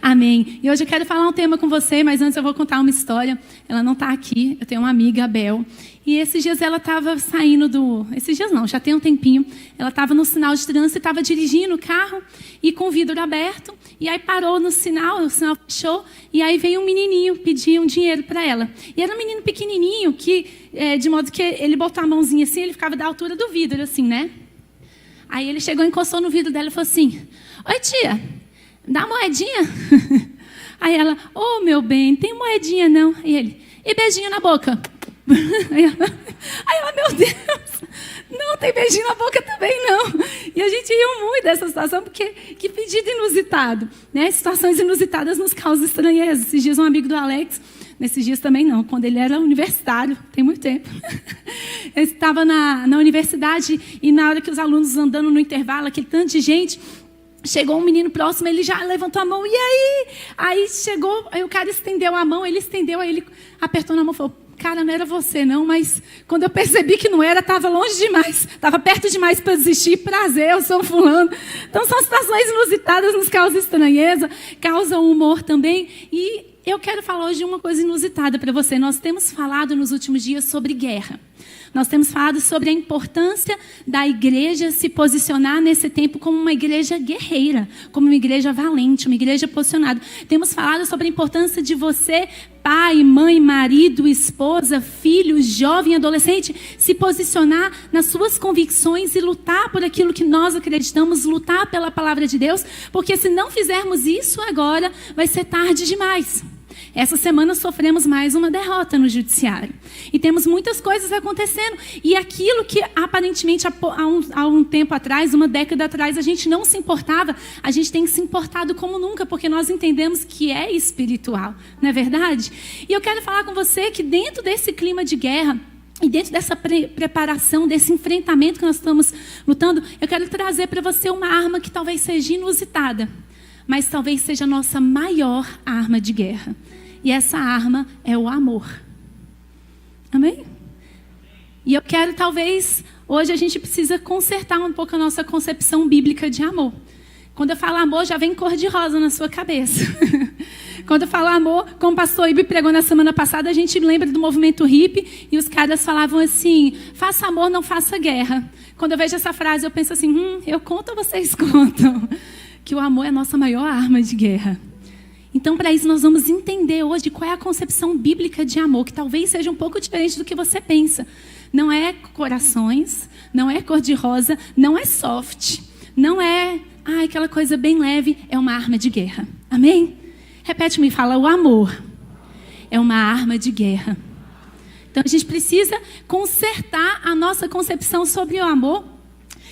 Amém. E hoje eu quero falar um tema com você, mas antes eu vou contar uma história. Ela não está aqui, eu tenho uma amiga, a Bel. E esses dias ela estava saindo do... Esses dias não, já tem um tempinho. Ela estava no sinal de trânsito, estava dirigindo o carro e com o vidro aberto. E aí parou no sinal, o sinal fechou. E aí veio um menininho pedir um dinheiro para ela. E era um menino pequenininho, de modo que ele botou a mãozinha assim, ele ficava da altura do vidro, assim, né? Aí ele chegou, encostou no vidro dela e falou assim: oi, tia, dá uma moedinha? Aí ela: ô, meu bem, tem moedinha não. E ele: e beijinho na boca? Aí ela: meu Deus, não tem beijinho na boca também não. E a gente riu muito dessa situação, porque que pedido inusitado, né? Situações inusitadas nos causam estranheza. Esses dias um amigo do Alex, nesses dias também não, quando ele era universitário, tem muito tempo, ele estava na universidade e na hora que os alunos andando no intervalo, aquele tanto de gente, chegou um menino próximo, ele já levantou a mão, e aí? Aí chegou, aí o cara estendeu a mão, ele estendeu, aí ele apertou na mão e falou: cara, não era você não, mas quando eu percebi que não era, estava longe demais, estava perto demais para desistir. Prazer, eu sou fulano. Então são situações inusitadas, nos causam estranheza, causam humor também. E eu quero falar hoje uma coisa inusitada para você. Nós temos falado nos últimos dias sobre guerra. Nós temos falado sobre a importância da igreja se posicionar nesse tempo como uma igreja guerreira, como uma igreja valente, uma igreja posicionada. Temos falado sobre a importância de você, pai, mãe, marido, esposa, filho, jovem, adolescente, se posicionar nas suas convicções e lutar por aquilo que nós acreditamos, lutar pela palavra de Deus, porque se não fizermos isso agora, vai ser tarde demais. Essa semana sofremos mais uma derrota no judiciário. E temos muitas coisas acontecendo. E aquilo que aparentemente há um tempo atrás, uma década atrás, a gente não se importava, a gente tem se importado como nunca, porque nós entendemos que é espiritual, não é verdade? E eu quero falar com você que dentro desse clima de guerra, e dentro dessa preparação, desse enfrentamento que nós estamos lutando, eu quero trazer para você uma arma que talvez seja inusitada, mas talvez seja a nossa maior arma de guerra. E essa arma é o amor. Amém? E eu quero, talvez, hoje a gente precisa consertar um pouco a nossa concepção bíblica de amor. Quando eu falo amor, já vem cor-de-rosa na sua cabeça. Quando eu falo amor, como o pastor Ibe pregou na semana passada, a gente lembra do movimento hippie, e os caras falavam assim: faça amor, não faça guerra. Quando eu vejo essa frase, eu penso assim: eu conto ou vocês contam? Que o amor é a nossa maior arma de guerra. Então, para isso, nós vamos entender hoje qual é a concepção bíblica de amor, que talvez seja um pouco diferente do que você pensa. Não é corações, não é cor-de-rosa, não é soft, não é aquela coisa bem leve, é uma arma de guerra. Amém? Repete-me e fala: o amor é uma arma de guerra. Então, a gente precisa consertar a nossa concepção sobre o amor.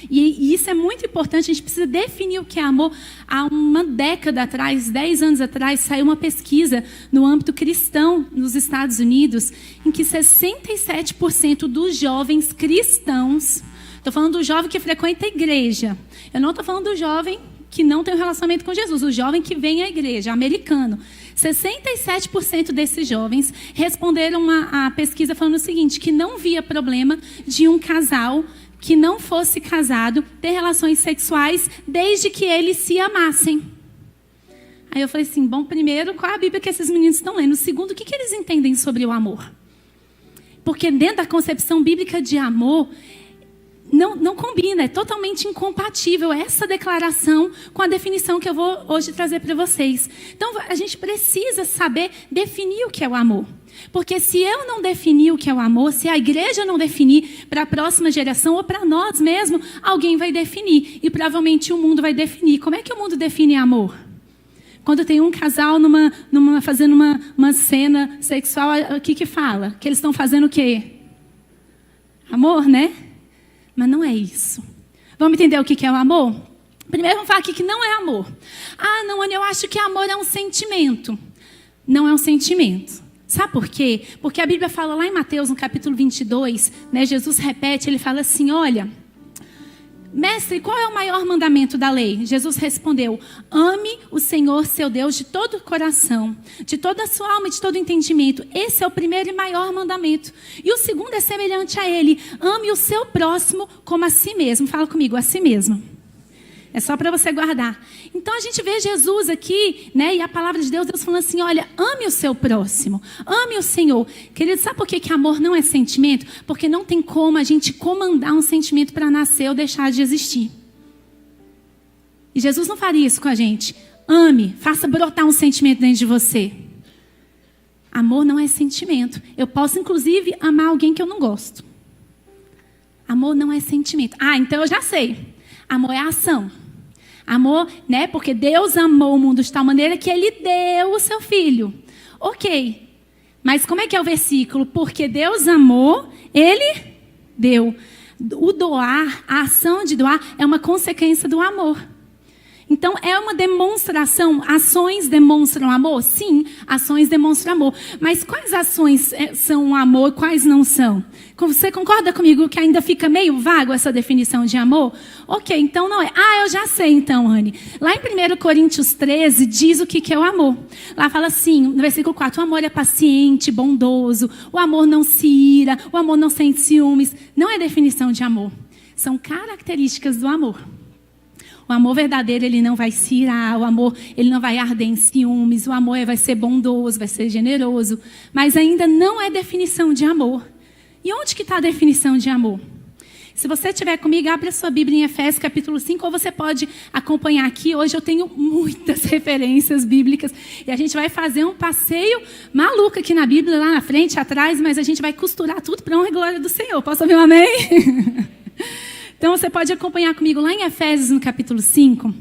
E isso é muito importante, a gente precisa definir o que é amor. Há uma década atrás, 10 anos atrás, saiu uma pesquisa no âmbito cristão nos Estados Unidos, em que 67% dos jovens cristãos, estou falando do jovem que frequenta a igreja, eu não estou falando do jovem que não tem um relacionamento com Jesus, o jovem que vem à igreja, americano. 67% desses jovens responderam a pesquisa falando o seguinte: que não via problema de um casal que não fosse casado ter relações sexuais desde que eles se amassem. Aí eu falei assim: bom, primeiro, qual é a Bíblia que esses meninos estão lendo? Segundo, o que eles entendem sobre o amor? Porque dentro da concepção bíblica de amor, não combina, é totalmente incompatível essa declaração com a definição que eu vou hoje trazer para vocês. Então, a gente precisa saber definir o que é o amor. Porque se eu não definir o que é o amor, se a igreja não definir para a próxima geração ou para nós mesmos, alguém vai definir. E provavelmente o mundo vai definir. Como é que o mundo define amor? Quando tem um casal fazendo uma cena sexual, o que fala? Que eles estão fazendo o quê? Amor, né? Mas não é isso. Vamos entender o que é o amor? Primeiro vamos falar aqui que não é amor. Não, Ana, eu acho que amor é um sentimento. Não é um sentimento. Sabe por quê? Porque a Bíblia fala lá em Mateus, no capítulo 22, né, Jesus repete, ele fala assim: olha, mestre, qual é o maior mandamento da lei? Jesus respondeu: ame o Senhor seu Deus de todo o coração, de toda a sua alma e de todo o entendimento. Esse é o primeiro e maior mandamento. E o segundo é semelhante a ele: ame o seu próximo como a si mesmo. Fala comigo: a si mesmo. É só para você guardar. Então a gente vê Jesus aqui, né? E a palavra de Deus falando assim, olha, ame o seu próximo, ame o Senhor. Querido, sabe por que amor não é sentimento? Porque não tem como a gente comandar um sentimento para nascer ou deixar de existir. E Jesus não faria isso com a gente. Ame, faça brotar um sentimento dentro de você. Amor não é sentimento. Eu posso, inclusive, amar alguém que eu não gosto. Amor não é sentimento. Ah, então eu já sei. Amor é ação. Amor, né? Porque Deus amou o mundo de tal maneira que Ele deu o seu Filho. Ok. Mas como é que é o versículo? Porque Deus amou, Ele deu. O doar, a ação de doar, é uma consequência do amor. Então, é uma demonstração. Ações demonstram amor? Sim, ações demonstram amor. Mas quais ações são amor e quais não são? Você concorda comigo que ainda fica meio vago essa definição de amor? Ok, então não é. Ah, eu já sei então, Anne. Lá em 1 Coríntios 13, diz o que é o amor. Lá fala assim, no versículo 4, o amor é paciente, bondoso, o amor não se ira, o amor não sente ciúmes. Não é definição de amor. São características do amor. O amor verdadeiro, ele não vai se irar, o amor, ele não vai arder em ciúmes, o amor vai ser bondoso, vai ser generoso, mas ainda não é definição de amor. E onde que está a definição de amor? Se você estiver comigo, abre a sua Bíblia em Efésios capítulo 5, ou você pode acompanhar aqui. Hoje eu tenho muitas referências bíblicas, e a gente vai fazer um passeio maluco aqui na Bíblia, lá na frente, atrás, mas a gente vai costurar tudo para a honra e glória do Senhor. Posso ouvir um amém? Então, você pode acompanhar comigo lá em Efésios, no capítulo 5.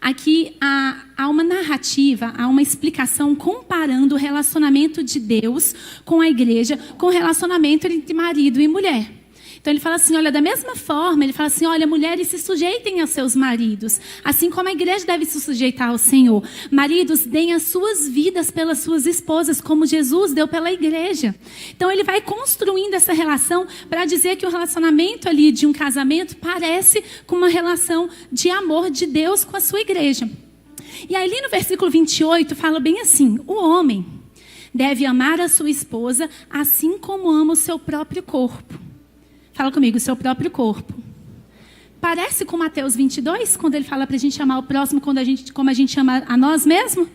Aqui há uma narrativa, há uma explicação comparando o relacionamento de Deus com a igreja, com o relacionamento entre marido e mulher. Então, ele fala assim, olha, da mesma forma, ele fala assim, olha, mulheres se sujeitem aos seus maridos, assim como a igreja deve se sujeitar ao Senhor. Maridos, deem as suas vidas pelas suas esposas, como Jesus deu pela igreja. Então, ele vai construindo essa relação para dizer que o relacionamento ali de um casamento parece com uma relação de amor de Deus com a sua igreja. E aí, ali no versículo 28, fala bem assim, o homem deve amar a sua esposa assim como ama o seu próprio corpo. Fala comigo, o seu próprio corpo. Parece com Mateus 22, quando ele fala para a gente amar o próximo como a gente ama a nós mesmos?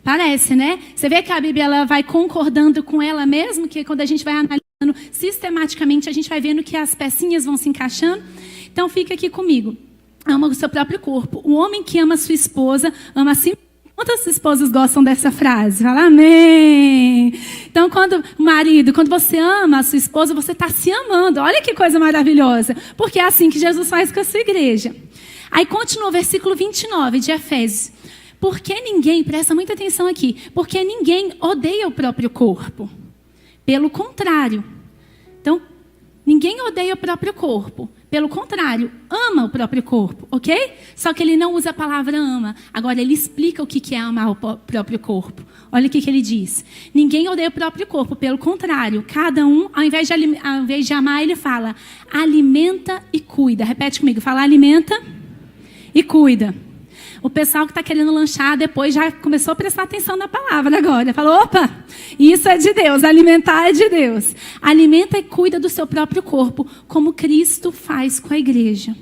Parece, né? Você vê que a Bíblia ela vai concordando com ela mesmo, que quando a gente vai analisando sistematicamente, a gente vai vendo que as pecinhas vão se encaixando. Então, fica aqui comigo. Ama o seu próprio corpo. O homem que ama a sua esposa, ama a si mesmo. Quantas esposas gostam dessa frase? Fala amém. Então, quando você ama a sua esposa, você está se amando. Olha que coisa maravilhosa. Porque é assim que Jesus faz com a sua igreja. Aí continua o versículo 29 de Efésios. Porque ninguém, presta muita atenção aqui, porque ninguém odeia o próprio corpo. Pelo contrário. Então, ninguém odeia o próprio corpo. Pelo contrário, ama o próprio corpo, ok? Só que ele não usa a palavra ama. Agora, ele explica o que é amar o próprio corpo. Olha o que ele diz. Ninguém odeia o próprio corpo. Pelo contrário, cada um, ao invés de amar, ele fala, alimenta e cuida. Repete comigo, fala alimenta e cuida. O pessoal que está querendo lanchar depois já começou a prestar atenção na palavra agora. Falou, opa, isso é de Deus, alimentar é de Deus. Alimenta e cuida do seu próprio corpo, como Cristo faz com a igreja.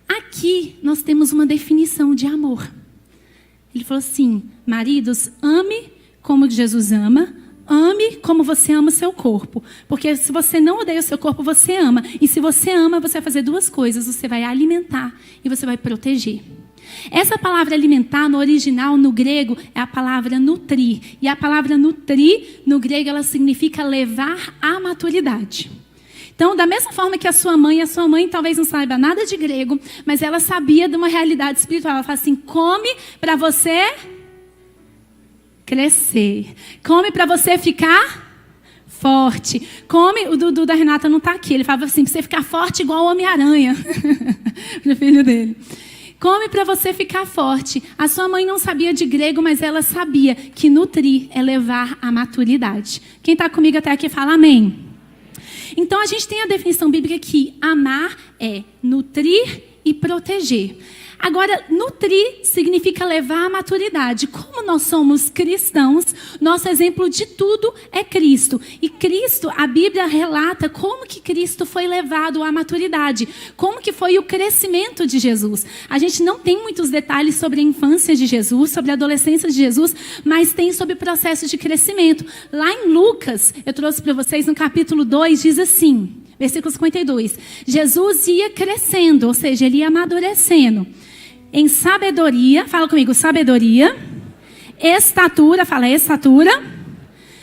Aqui nós temos uma definição de amor. Ele falou assim, maridos, ame como Jesus ama, ame como você ama o seu corpo. Porque se você não odeia o seu corpo, você ama. E se você ama, você vai fazer duas coisas. Você vai alimentar e você vai proteger. Essa palavra alimentar, no original, no grego, é a palavra nutrir. E a palavra nutrir, no grego, ela significa levar à maturidade. Então, da mesma forma que a sua mãe talvez não saiba nada de grego, mas ela sabia de uma realidade espiritual. Ela fala assim, come para você crescer. Come para você ficar forte. Come, o Dudu da Renata não está aqui. Ele falava assim, para você ficar forte igual o Homem-Aranha. O filho dele. Come para você ficar forte. A sua mãe não sabia de grego, mas ela sabia que nutrir é levar à maturidade. Quem está comigo até aqui fala amém. Então, a gente tem a definição bíblica que amar é nutrir e proteger. Agora, nutrir significa levar à maturidade. Como nós somos cristãos, nosso exemplo de tudo é Cristo. E Cristo, a Bíblia relata como que Cristo foi levado à maturidade. Como que foi o crescimento de Jesus. A gente não tem muitos detalhes sobre a infância de Jesus, sobre a adolescência de Jesus, mas tem sobre o processo de crescimento. Lá em Lucas, eu trouxe para vocês no capítulo 2, diz assim, versículo 52. Jesus ia crescendo, ou seja, ele ia amadurecendo. Em sabedoria, fala comigo, sabedoria, estatura, fala estatura,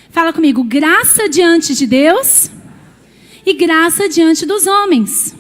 fala comigo, graça diante de Deus e graça diante dos homens.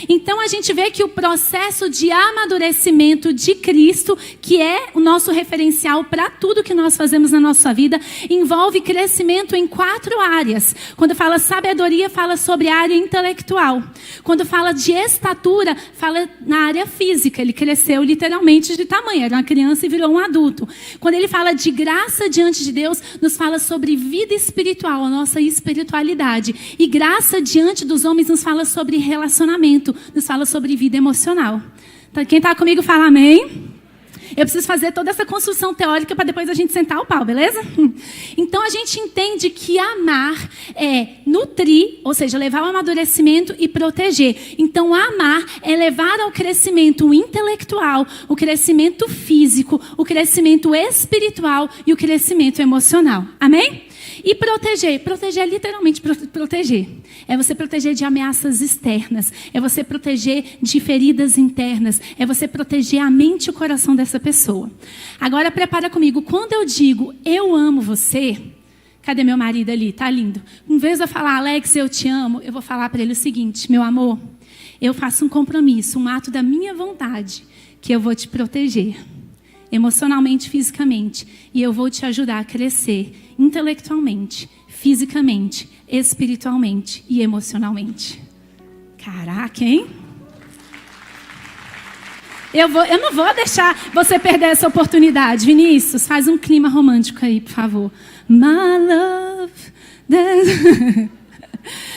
Então a gente vê que o processo de amadurecimento de Cristo, que é o nosso referencial para tudo que nós fazemos na nossa vida, envolve crescimento em 4 áreas. Quando fala sabedoria, fala sobre a área intelectual. Quando fala de estatura, fala na área física. Ele cresceu literalmente de tamanho, era uma criança e virou um adulto. Quando ele fala de graça diante de Deus, nos fala sobre vida espiritual, a nossa espiritualidade. E graça diante dos homens nos fala sobre relacionamento. Nos fala sobre vida emocional. Quem está comigo fala amém. Eu preciso fazer toda essa construção teórica para depois a gente sentar o pau, beleza? Então a gente entende que amar é nutrir, ou seja, levar ao amadurecimento e proteger. Então amar é levar ao crescimento intelectual, o crescimento físico, o crescimento espiritual e o crescimento emocional. Amém? E proteger é literalmente proteger. É você proteger de ameaças externas. É você proteger de feridas internas. É você proteger a mente e o coração dessa pessoa. Agora prepara comigo. Quando eu digo eu amo você, cadê meu marido ali? Tá lindo. Em vez de eu falar Alex, eu te amo, eu vou falar para ele o seguinte, meu amor, eu faço um compromisso, um ato da minha vontade, que eu vou te proteger. Emocionalmente, fisicamente. E eu vou te ajudar a crescer intelectualmente, fisicamente, espiritualmente e emocionalmente. Caraca, hein? Eu não vou deixar você perder essa oportunidade. Vinícius, faz um clima romântico aí, por favor. My love.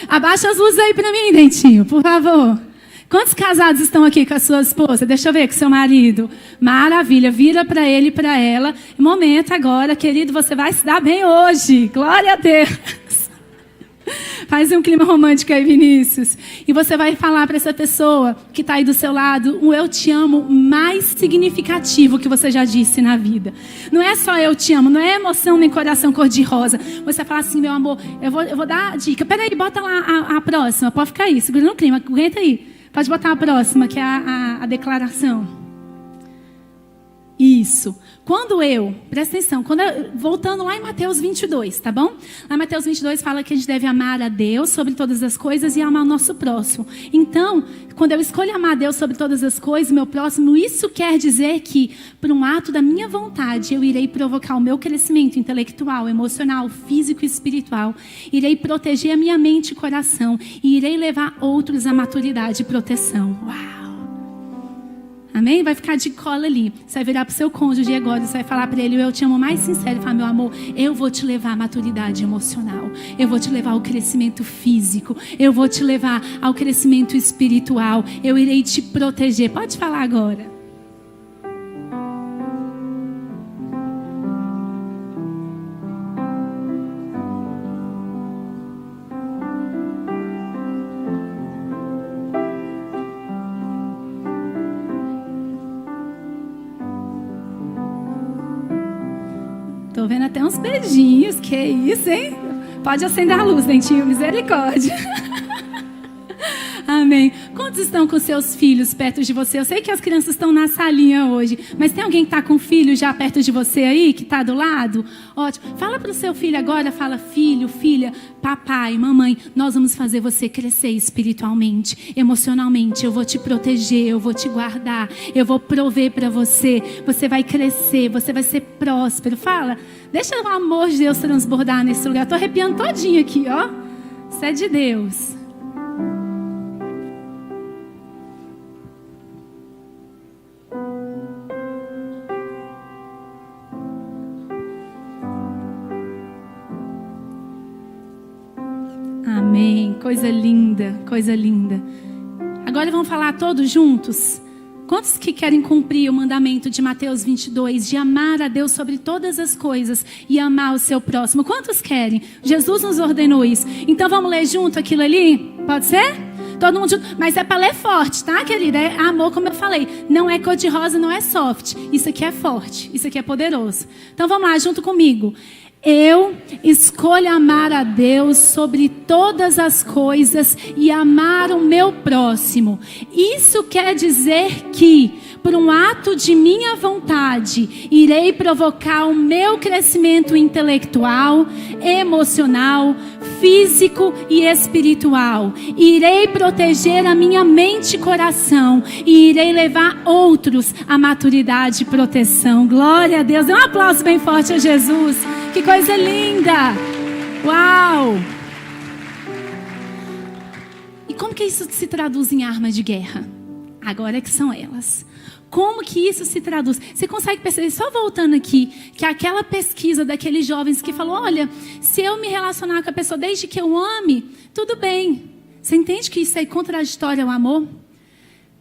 Abaixa as luzes aí pra mim, Dentinho, por favor. Quantos casados estão aqui com a sua esposa? Deixa eu ver com seu marido. Maravilha, vira para ele e para ela. Momento agora, querido, você vai se dar bem hoje. Glória a Deus. Faz um clima romântico aí, Vinícius. E você vai falar para essa pessoa que está aí do seu lado um eu te amo mais significativo que você já disse na vida. Não é só eu te amo, não é emoção nem coração cor-de-rosa. Você fala assim, meu amor, eu vou dar a dica. Peraí, bota lá a próxima. Pode ficar aí, segurando o clima. Aguenta aí. Pode botar a próxima, que é a declaração. Isso. Presta atenção, voltando lá em Mateus 22, tá bom? Lá em Mateus 22 fala que a gente deve amar a Deus sobre todas as coisas e amar o nosso próximo. Então, quando eu escolho amar a Deus sobre todas as coisas, meu próximo, isso quer dizer que, por um ato da minha vontade, eu irei provocar o meu crescimento intelectual, emocional, físico e espiritual. Irei proteger a minha mente e coração. E irei levar outros à maturidade e proteção. Uau! Amém? Vai ficar de cola ali. Você vai virar para o seu cônjuge agora. Você vai falar para ele, eu te amo mais sincero. Fala, meu amor, eu vou te levar à maturidade emocional. Eu vou te levar ao crescimento físico. Eu vou te levar ao crescimento espiritual. Eu irei te proteger. Pode falar agora. Tô vendo até uns beijinhos, que isso, hein? Pode acender a luz, Dentinho, misericórdia. Amém. Quantos estão com seus filhos perto de você? Eu sei que as crianças estão na salinha hoje, mas tem alguém que está com filho já perto de você aí, que está do lado? Ótimo. Fala para o seu filho agora, fala, filho, filha, papai, mamãe, nós vamos fazer você crescer espiritualmente, emocionalmente. Eu vou te proteger, eu vou te guardar, eu vou prover para você. Você vai crescer, você vai ser próspero. Fala, deixa o amor de Deus transbordar nesse lugar. Estou arrepiando todinho aqui, ó. Isso é de Deus. Amém. Coisa linda, coisa linda. Agora vamos falar todos juntos? Quantos que querem cumprir o mandamento de Mateus 22, de amar a Deus sobre todas as coisas e amar o seu próximo? Quantos querem? Jesus nos ordenou isso. Então vamos ler junto aquilo ali? Pode ser? Todo mundo junto. Mas é para ler forte, tá, querida? É amor, como eu falei. Não é cor-de-rosa, não é soft. Isso aqui é forte. Isso aqui é poderoso. Então vamos lá, junto comigo. Eu escolho amar a Deus sobre todas as coisas e amar o meu próximo. Isso quer dizer que, por um ato de minha vontade, irei provocar o meu crescimento intelectual, emocional, físico e espiritual. Irei proteger a minha mente e coração e irei levar outros à maturidade e proteção. Glória a Deus. Dê um aplauso bem forte a Jesus. Que coisa linda! Uau! E como que isso se traduz em arma de guerra? Agora que são elas. Como que isso se traduz? Você consegue perceber, só voltando aqui, que aquela pesquisa daqueles jovens que falou, olha, se eu me relacionar com a pessoa desde que eu ame, tudo bem. Você entende que isso é contraditório ao amor?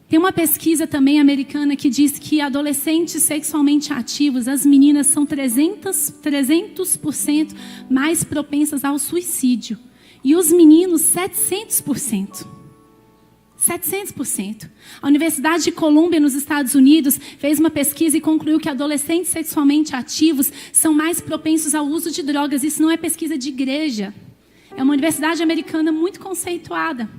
Tem uma pesquisa também americana que diz que adolescentes sexualmente ativos, as meninas são 300% mais propensas ao suicídio. E os meninos, 700%. 700%. A Universidade de Colômbia, nos Estados Unidos, fez uma pesquisa e concluiu que adolescentes sexualmente ativos são mais propensos ao uso de drogas. Isso não é pesquisa de igreja. É uma universidade americana muito conceituada.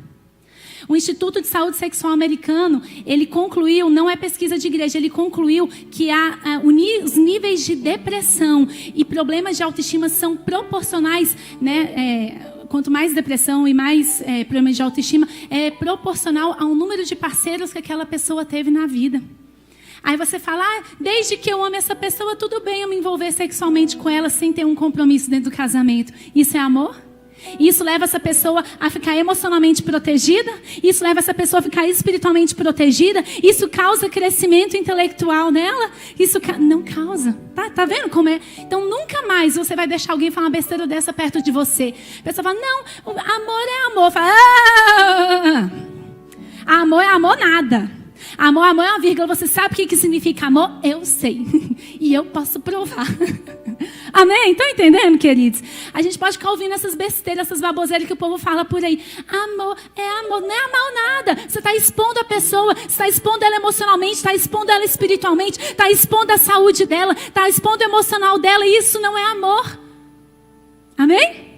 O Instituto de Saúde Sexual americano, ele concluiu, não é pesquisa de igreja, ele concluiu que os níveis de depressão e problemas de autoestima são proporcionais, né? Quanto mais depressão e mais problemas de autoestima, é proporcional ao número de parceiros que aquela pessoa teve na vida. Aí você fala, desde que eu amo essa pessoa, tudo bem eu me envolver sexualmente com ela sem ter um compromisso dentro do casamento. Isso é amor? Isso leva essa pessoa a ficar emocionalmente protegida? Isso leva essa pessoa a ficar espiritualmente protegida? Isso causa crescimento intelectual nela? Isso não causa. Tá vendo como é? Então nunca mais você vai deixar alguém falar uma besteira dessa perto de você. A pessoa fala, não, amor é amor. Fala, amor é amor nada. Amor é uma vírgula. Você sabe o que significa amor? Eu sei. E eu posso provar. Amém? Estão entendendo, queridos? A gente pode ficar ouvindo essas besteiras, essas baboseiras que o povo fala por aí. Amor é amor. Não é amor nada. Você está expondo a pessoa. Você está expondo ela emocionalmente. Está expondo ela espiritualmente. Está expondo a saúde dela. Está expondo o emocional dela. E isso não é amor. Amém?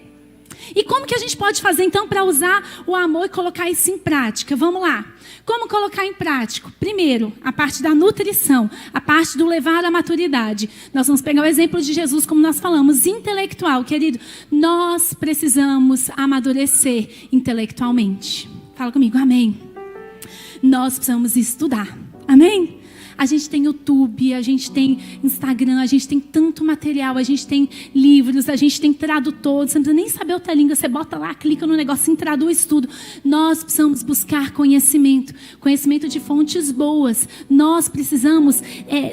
E como que a gente pode fazer, então, para usar o amor e colocar isso em prática? Vamos lá. Como colocar em prática? Primeiro, a parte da nutrição, a parte do levar à maturidade. Nós vamos pegar o exemplo de Jesus, como nós falamos, intelectual, querido. Nós precisamos amadurecer intelectualmente. Fala comigo, amém. Nós precisamos estudar, amém? A gente tem YouTube, a gente tem Instagram, a gente tem tanto material, a gente tem livros, a gente tem tradutor. Você não precisa nem saber outra língua, você bota lá, clica no negocinho, traduz tudo. Nós precisamos buscar conhecimento de fontes boas. Nós precisamos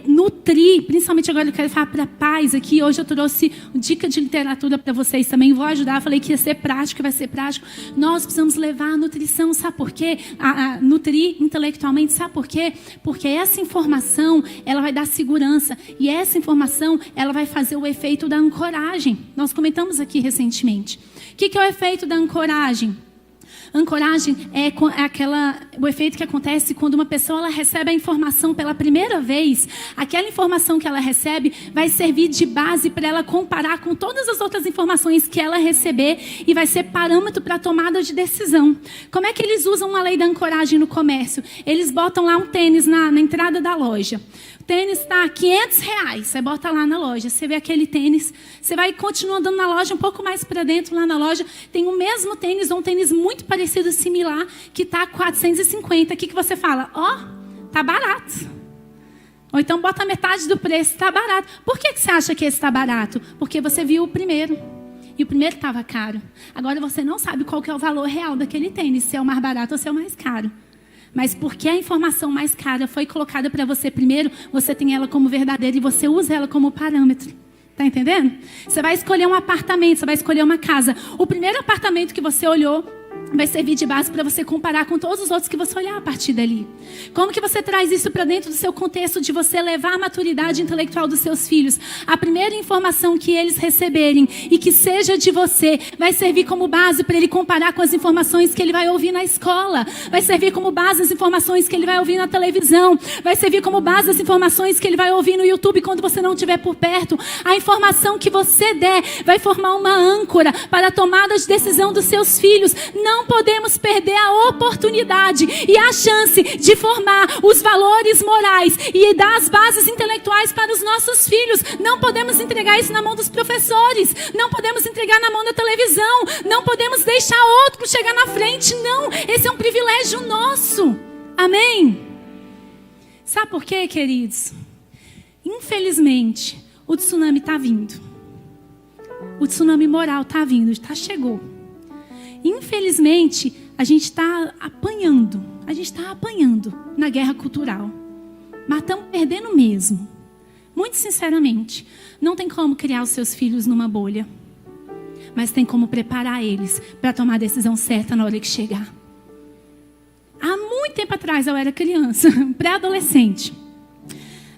nutrir, principalmente agora eu quero falar para pais aqui. Hoje eu trouxe dica de literatura para vocês também, vou ajudar. Falei que ia ser prático, vai ser prático. Nós precisamos levar a nutrição, sabe por quê? Nutrir intelectualmente, sabe por quê? Porque essa informação, ela vai dar segurança. E essa informação, ela vai fazer o efeito da ancoragem. Nós comentamos aqui recentemente. O que é o efeito da ancoragem? Ancoragem é o efeito que acontece quando uma pessoa ela recebe a informação pela primeira vez. Aquela informação que ela recebe vai servir de base para ela comparar com todas as outras informações que ela receber e vai ser parâmetro para a tomada de decisão. Como é que eles usam a lei da ancoragem no comércio? Eles botam lá um tênis na entrada da loja. O tênis está R$500. Você bota lá na loja, você vê aquele tênis, você vai continuar andando na loja, um pouco mais para dentro lá na loja, tem o mesmo tênis ou um tênis muito parecido, similar, que está R$450. O que você fala? Tá barato. Ou então bota metade do preço, está barato. Por que você acha que esse está barato? Porque você viu o primeiro. E o primeiro estava caro. Agora você não sabe qual que é o valor real daquele tênis, se é o mais barato ou se é o mais caro. Mas porque a informação mais cara foi colocada para você primeiro, você tem ela como verdadeira e você usa ela como parâmetro. Tá entendendo? Você vai escolher um apartamento, você vai escolher uma casa. O primeiro apartamento que você olhou, vai servir de base para você comparar com todos os outros que você olhar a partir dali. Como que você traz isso para dentro do seu contexto de você levar a maturidade intelectual dos seus filhos? A primeira informação que eles receberem e que seja de você vai servir como base para ele comparar com as informações que ele vai ouvir na escola. Vai servir como base as informações que ele vai ouvir na televisão. Vai servir como base as informações que ele vai ouvir no YouTube quando você não estiver por perto. A informação que você der vai formar uma âncora para a tomada de decisão dos seus filhos. Não podemos perder a oportunidade e a chance de formar os valores morais e dar as bases intelectuais para os nossos filhos. Não podemos entregar isso na mão dos professores. Não podemos entregar na mão da televisão. Não podemos deixar outro chegar na frente. Não, esse é um privilégio nosso. Amém? Sabe por quê, queridos? Infelizmente, o tsunami está vindo. O tsunami moral está vindo, chegou. Infelizmente, a gente está apanhando. A gente está apanhando na guerra cultural. Mas estamos perdendo mesmo. Muito sinceramente, não tem como criar os seus filhos numa bolha. Mas tem como preparar eles para tomar a decisão certa na hora que chegar. Há muito tempo atrás, eu era criança, pré-adolescente.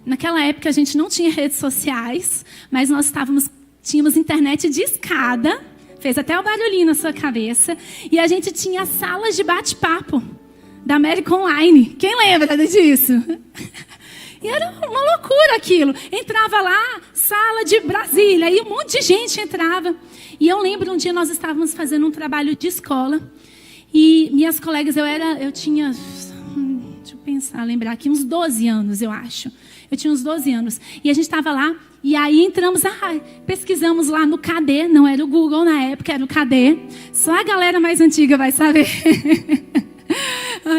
Naquela época, a gente não tinha redes sociais, mas nós tínhamos internet de escada. Fez até o barulhinho na sua cabeça. E a gente tinha salas de bate-papo da América Online. Quem lembra disso? E era uma loucura aquilo. Entrava lá, sala de Brasília, e um monte de gente entrava. E eu lembro, um dia nós estávamos fazendo um trabalho de escola. E minhas colegas, eu tinha, deixa eu pensar, lembrar aqui, uns 12 anos, eu acho. Eu tinha uns 12 anos. E a gente estava lá, e aí entramos, pesquisamos lá no KD, não era o Google na época, era o KD. Só a galera mais antiga vai saber.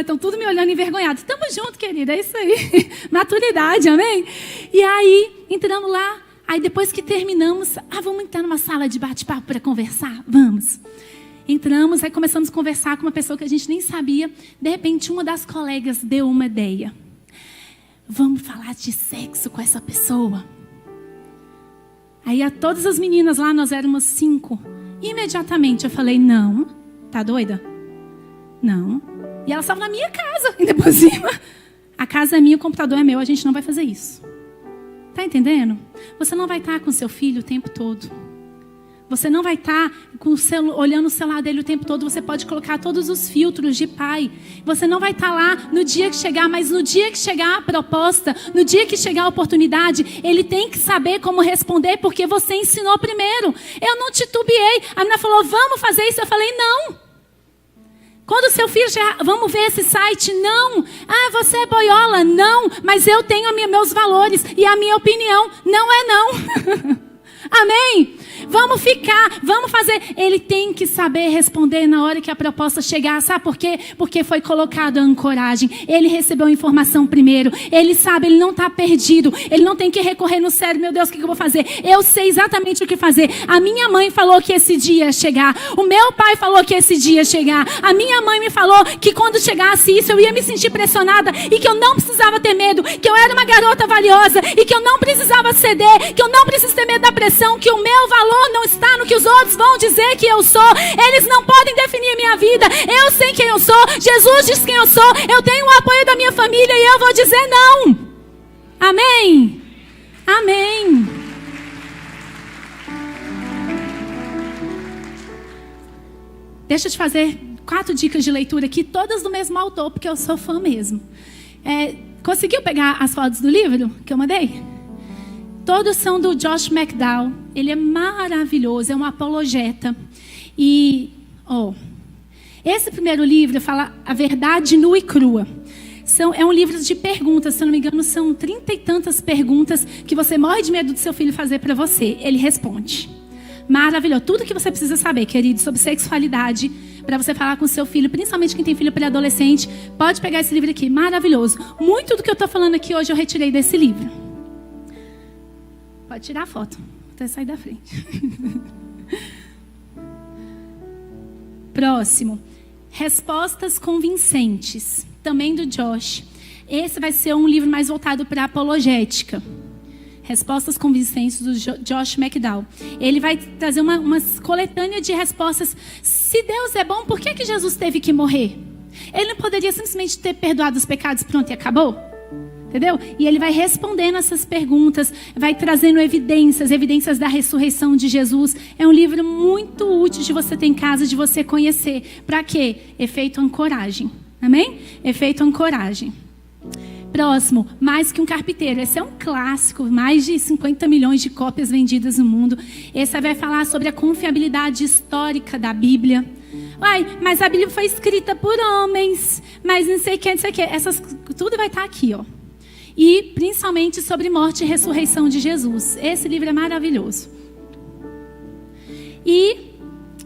Estão tudo me olhando envergonhado. Estamos juntos, querida, é isso aí. Maturidade, amém? E aí, entramos lá, aí depois que terminamos, vamos entrar numa sala de bate-papo para conversar? Vamos. Entramos, aí começamos a conversar com uma pessoa que a gente nem sabia. De repente, uma das colegas deu uma ideia. Vamos falar de sexo com essa pessoa. Aí, a todas as meninas lá, nós éramos 5. Imediatamente, eu falei, não. Tá doida? Não. E elas estavam na minha casa, ainda por cima. A casa é minha, o computador é meu, a gente não vai fazer isso. Tá entendendo? Você não vai estar com seu filho o tempo todo. Você não vai estar olhando o celular dele o tempo todo. Você pode colocar todos os filtros de pai. Você não vai estar lá no dia que chegar. Mas no dia que chegar a proposta, no dia que chegar a oportunidade, ele tem que saber como responder, porque você ensinou primeiro. Eu não titubeei. A menina falou, vamos fazer isso. Eu falei, não. Quando o seu filho chegar, vamos ver esse site? Não. Você é boiola? Não. Mas eu tenho meus valores e a minha opinião. Não é não. Amém? Vamos ficar, vamos fazer. Ele tem que saber responder na hora que a proposta chegar. Sabe por quê? Porque foi colocado a ancoragem. Ele recebeu a informação primeiro. Ele sabe, ele não está perdido. Ele não tem que recorrer no sério. Meu Deus, o que eu vou fazer? Eu sei exatamente o que fazer. A minha mãe falou que esse dia ia chegar. O meu pai falou que esse dia ia chegar. A minha mãe me falou que quando chegasse isso, eu ia me sentir pressionada e que eu não precisava ter medo, que eu era uma garota valiosa e que eu não precisava ceder, que eu não preciso ter medo da pressão, que o meu valor não está no que os outros vão dizer que eu sou. Eles não podem definir minha vida. Eu sei quem eu sou. Jesus diz quem eu sou. Eu tenho o apoio da minha família e eu vou dizer não. Amém? Amém. Deixa eu te fazer 4 dicas de leitura aqui, todas do mesmo autor, porque eu sou fã mesmo. Conseguiu pegar as fotos do livro que eu mandei? Todos são do Josh McDowell. Ele é maravilhoso, é um apologeta. E, esse primeiro livro fala a verdade nua e crua. É um livro de perguntas, se eu não me engano, são 30 e tantas perguntas que você morre de medo do seu filho fazer para você. Ele responde. Maravilhoso. Tudo que você precisa saber, querido, sobre sexualidade, para você falar com seu filho, principalmente quem tem filho pré-adolescente, pode pegar esse livro aqui. Maravilhoso. Muito do que eu estou falando aqui hoje eu retirei desse livro. Pode tirar a foto, até sair da frente. Próximo. Respostas convincentes. Também do Josh. Esse vai ser um livro mais voltado para apologética. Respostas Convincentes, do Josh McDowell. Ele vai trazer uma coletânea de respostas. Se Deus é bom, por que Jesus teve que morrer? Ele não poderia simplesmente ter perdoado os pecados, pronto, e acabou? Entendeu? E ele vai respondendo essas perguntas, vai trazendo evidências da ressurreição de Jesus. É um livro muito útil de você ter em casa, de você conhecer. Para quê? Efeito ancoragem. Amém? Efeito ancoragem. Próximo, Mais que um Carpinteiro. Esse é um clássico, mais de 50 milhões de cópias vendidas no mundo. Esse vai falar sobre a confiabilidade histórica da Bíblia. Uai, mas a Bíblia foi escrita por homens, mas não sei o que, não sei o que. Tudo vai estar aqui, ó. E principalmente sobre morte e ressurreição de Jesus. Esse livro é maravilhoso. E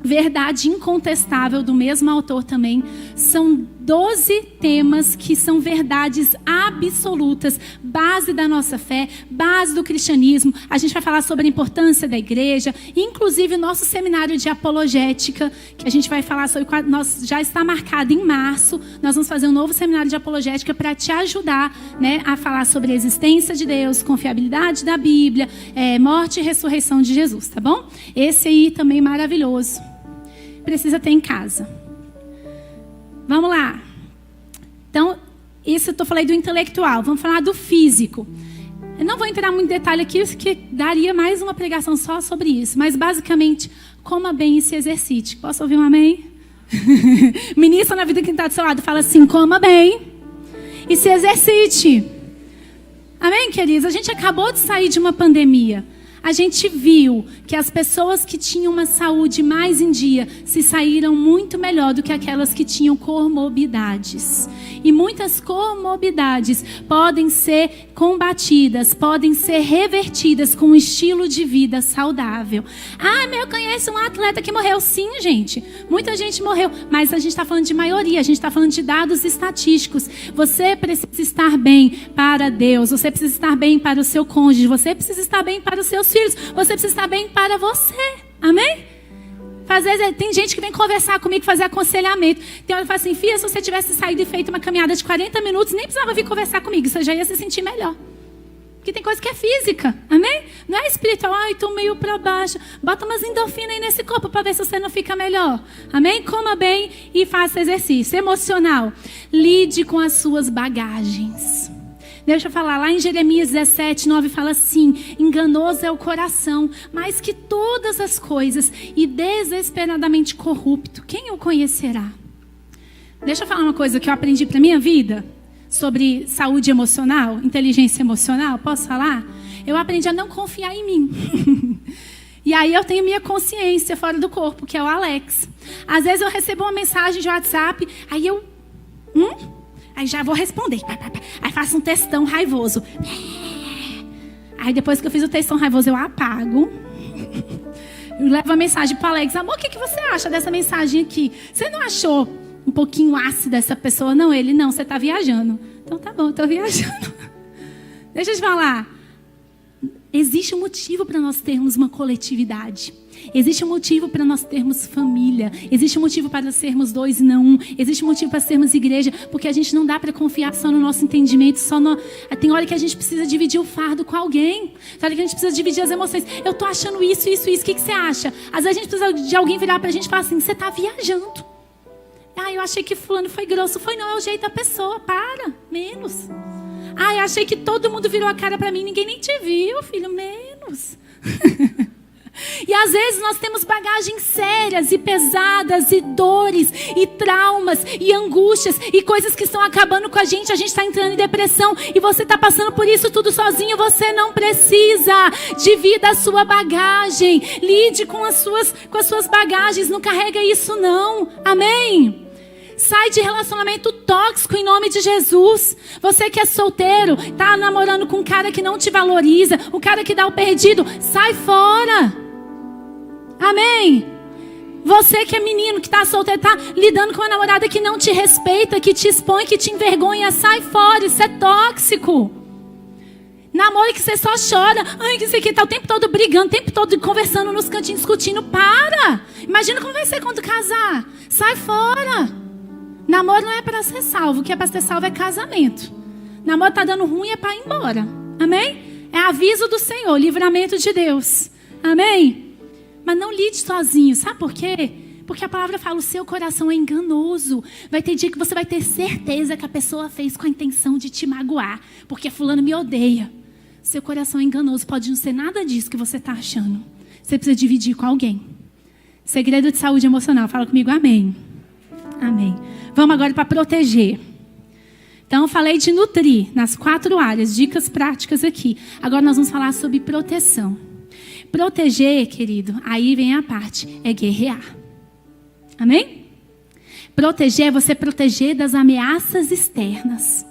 Verdade Incontestável, do mesmo autor também. São 12 temas que são verdades absolutas, base da nossa fé, base do cristianismo. A gente vai falar sobre a importância da igreja, inclusive o nosso seminário de apologética, que a gente vai falar sobre, já está marcado em março. Nós vamos fazer um novo seminário de apologética para te ajudar, né, a falar sobre a existência de Deus, confiabilidade da Bíblia, morte e ressurreição de Jesus, tá bom? Esse aí também maravilhoso. Precisa ter em casa. Vamos lá. Então, isso eu falei do intelectual. Vamos falar do físico. Eu não vou entrar muito em detalhe aqui, porque daria mais uma pregação só sobre isso. Mas, basicamente, coma bem e se exercite. Posso ouvir um amém? Ministra na vida que está do seu lado. Fala assim, coma bem e se exercite. Amém, queridos? A gente acabou de sair de uma pandemia. A gente viu que as pessoas que tinham uma saúde mais em dia se saíram muito melhor do que aquelas que tinham comorbidades. E muitas comorbidades podem ser combatidas, podem ser revertidas com um estilo de vida saudável. Ah, mas eu conheço um atleta que morreu. Sim, gente. Muita gente morreu. Mas a gente está falando de maioria. A gente está falando de dados estatísticos. Você precisa estar bem para Deus. Você precisa estar bem para o seu cônjuge. Você precisa estar bem para os seus filhos. Você precisa estar bem para você. Amém? Às vezes tem gente que vem conversar comigo, fazer aconselhamento. Tem hora que fala assim, filha, se você tivesse saído e feito uma caminhada de 40 minutos, nem precisava vir conversar comigo, você já ia se sentir melhor. Porque tem coisa que é física, amém? Não é espiritual, ai, estou meio para baixo. Bota umas endorfinas aí nesse corpo para ver se você não fica melhor. Amém? Coma bem e faça exercício. Emocional, lide com as suas bagagens. Deixa eu falar, lá em Jeremias 17:9 fala assim, enganoso é o coração, mais que todas as coisas, e desesperadamente corrupto, quem o conhecerá? Deixa eu falar uma coisa que eu aprendi para minha vida, sobre saúde emocional, inteligência emocional, posso falar? Eu aprendi a não confiar em mim. E aí eu tenho minha consciência fora do corpo, que é o Alex. Às vezes eu recebo uma mensagem de WhatsApp, aí eu... Aí já vou responder. Aí faço um textão raivoso. Aí depois que eu fiz o textão raivoso, eu apago. Eu levo a mensagem para o Alex. Amor, o que você acha dessa mensagem aqui? Você não achou um pouquinho ácida essa pessoa? Não, ele não. Você está viajando. Então tá bom, eu estou viajando. Deixa eu te falar. Existe um motivo para nós termos uma coletividade. Existe um motivo para nós termos família. Existe um motivo para sermos dois e não um. Existe um motivo para sermos igreja. Porque a gente não dá para confiar só no nosso entendimento. Tem hora que a gente precisa dividir o fardo com alguém. Tem hora que a gente precisa dividir as emoções. Eu tô achando isso. O que você acha? Às vezes a gente precisa de alguém virar para a gente e falar assim, você está viajando. Ah, eu achei que fulano foi grosso. Foi não, é o jeito da pessoa. Para, menos. Ah, eu achei que todo mundo virou a cara para mim. Ninguém nem te viu, filho. Menos. E às vezes nós temos bagagens sérias e pesadas, e dores, e traumas, e angústias, e coisas que estão acabando com a gente está entrando em depressão, e você está passando por isso tudo sozinho. Você não precisa. Divida a sua bagagem, lide com as suas bagagens, não carrega isso não, amém? Sai de relacionamento tóxico em nome de Jesus. Você que é solteiro, tá namorando com um cara que não te valoriza, o cara que dá o perdido, sai fora. Amém? Você que é menino, que está solteiro, está lidando com uma namorada que não te respeita, que te expõe, que te envergonha, sai fora, isso é tóxico. Namoro que você só chora, ai, que isso aqui, tá o tempo todo brigando, o tempo todo conversando nos cantinhos, discutindo, para. Imagina como vai ser quando casar, sai fora. Namoro não é para ser salvo, o que é para ser salvo é casamento. Namoro tá dando ruim é para ir embora, amém? É aviso do Senhor, livramento de Deus. Amém? Mas não lide sozinho. Sabe por quê? Porque a palavra fala, o seu coração é enganoso. Vai ter dia que você vai ter certeza que a pessoa fez com a intenção de te magoar. Porque fulano me odeia. Seu coração é enganoso. Pode não ser nada disso que você está achando. Você precisa dividir com alguém. Segredo de saúde emocional. Fala comigo, amém. Amém. Vamos agora para proteger. Então, eu falei de nutrir nas 4 áreas. Dicas práticas aqui. Agora nós vamos falar sobre proteção. Proteger, querido, aí vem a parte, é guerrear. Amém? Proteger é você proteger das ameaças externas.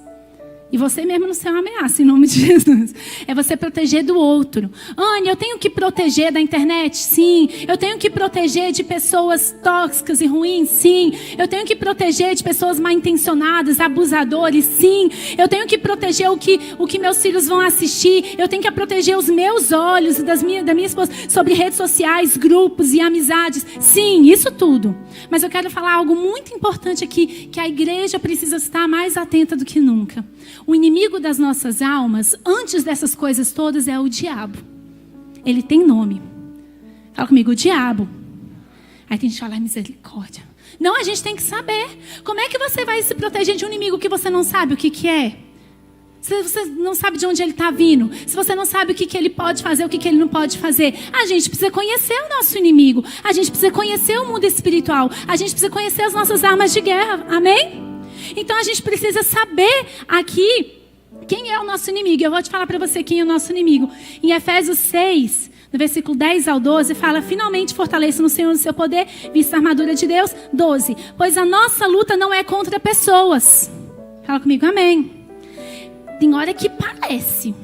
E você mesmo não ser uma ameaça, em nome de Jesus. É você proteger do outro. Anne, eu tenho que proteger da internet? Sim. Eu tenho que proteger de pessoas tóxicas e ruins? Sim. Eu tenho que proteger de pessoas mal intencionadas, abusadores? Sim. Eu tenho que proteger o que meus filhos vão assistir. Eu tenho que proteger os meus olhos da minha esposa sobre redes sociais, grupos e amizades. Sim, isso tudo. Mas eu quero falar algo muito importante aqui, que a igreja precisa estar mais atenta do que nunca. O inimigo das nossas almas, antes dessas coisas todas, é o diabo. Ele tem nome. Fala comigo, o diabo. Aí tem gente que fala, misericórdia. Não, a gente tem que saber. Como é que você vai se proteger de um inimigo que você não sabe o que é? Se você não sabe de onde ele está vindo, se você não sabe o que ele pode fazer, o que ele não pode fazer, a gente precisa conhecer o nosso inimigo. A gente precisa conhecer o mundo espiritual. A gente precisa conhecer as nossas armas de guerra. Amém? Então a gente precisa saber aqui quem é o nosso inimigo. Eu vou te falar para você quem é o nosso inimigo. Em Efésios 6, no versículo 10 ao 12, fala: finalmente fortaleça no Senhor o seu poder, vista a armadura de Deus. 12. Pois a nossa luta não é contra pessoas. Fala comigo, amém. Tem hora que parece.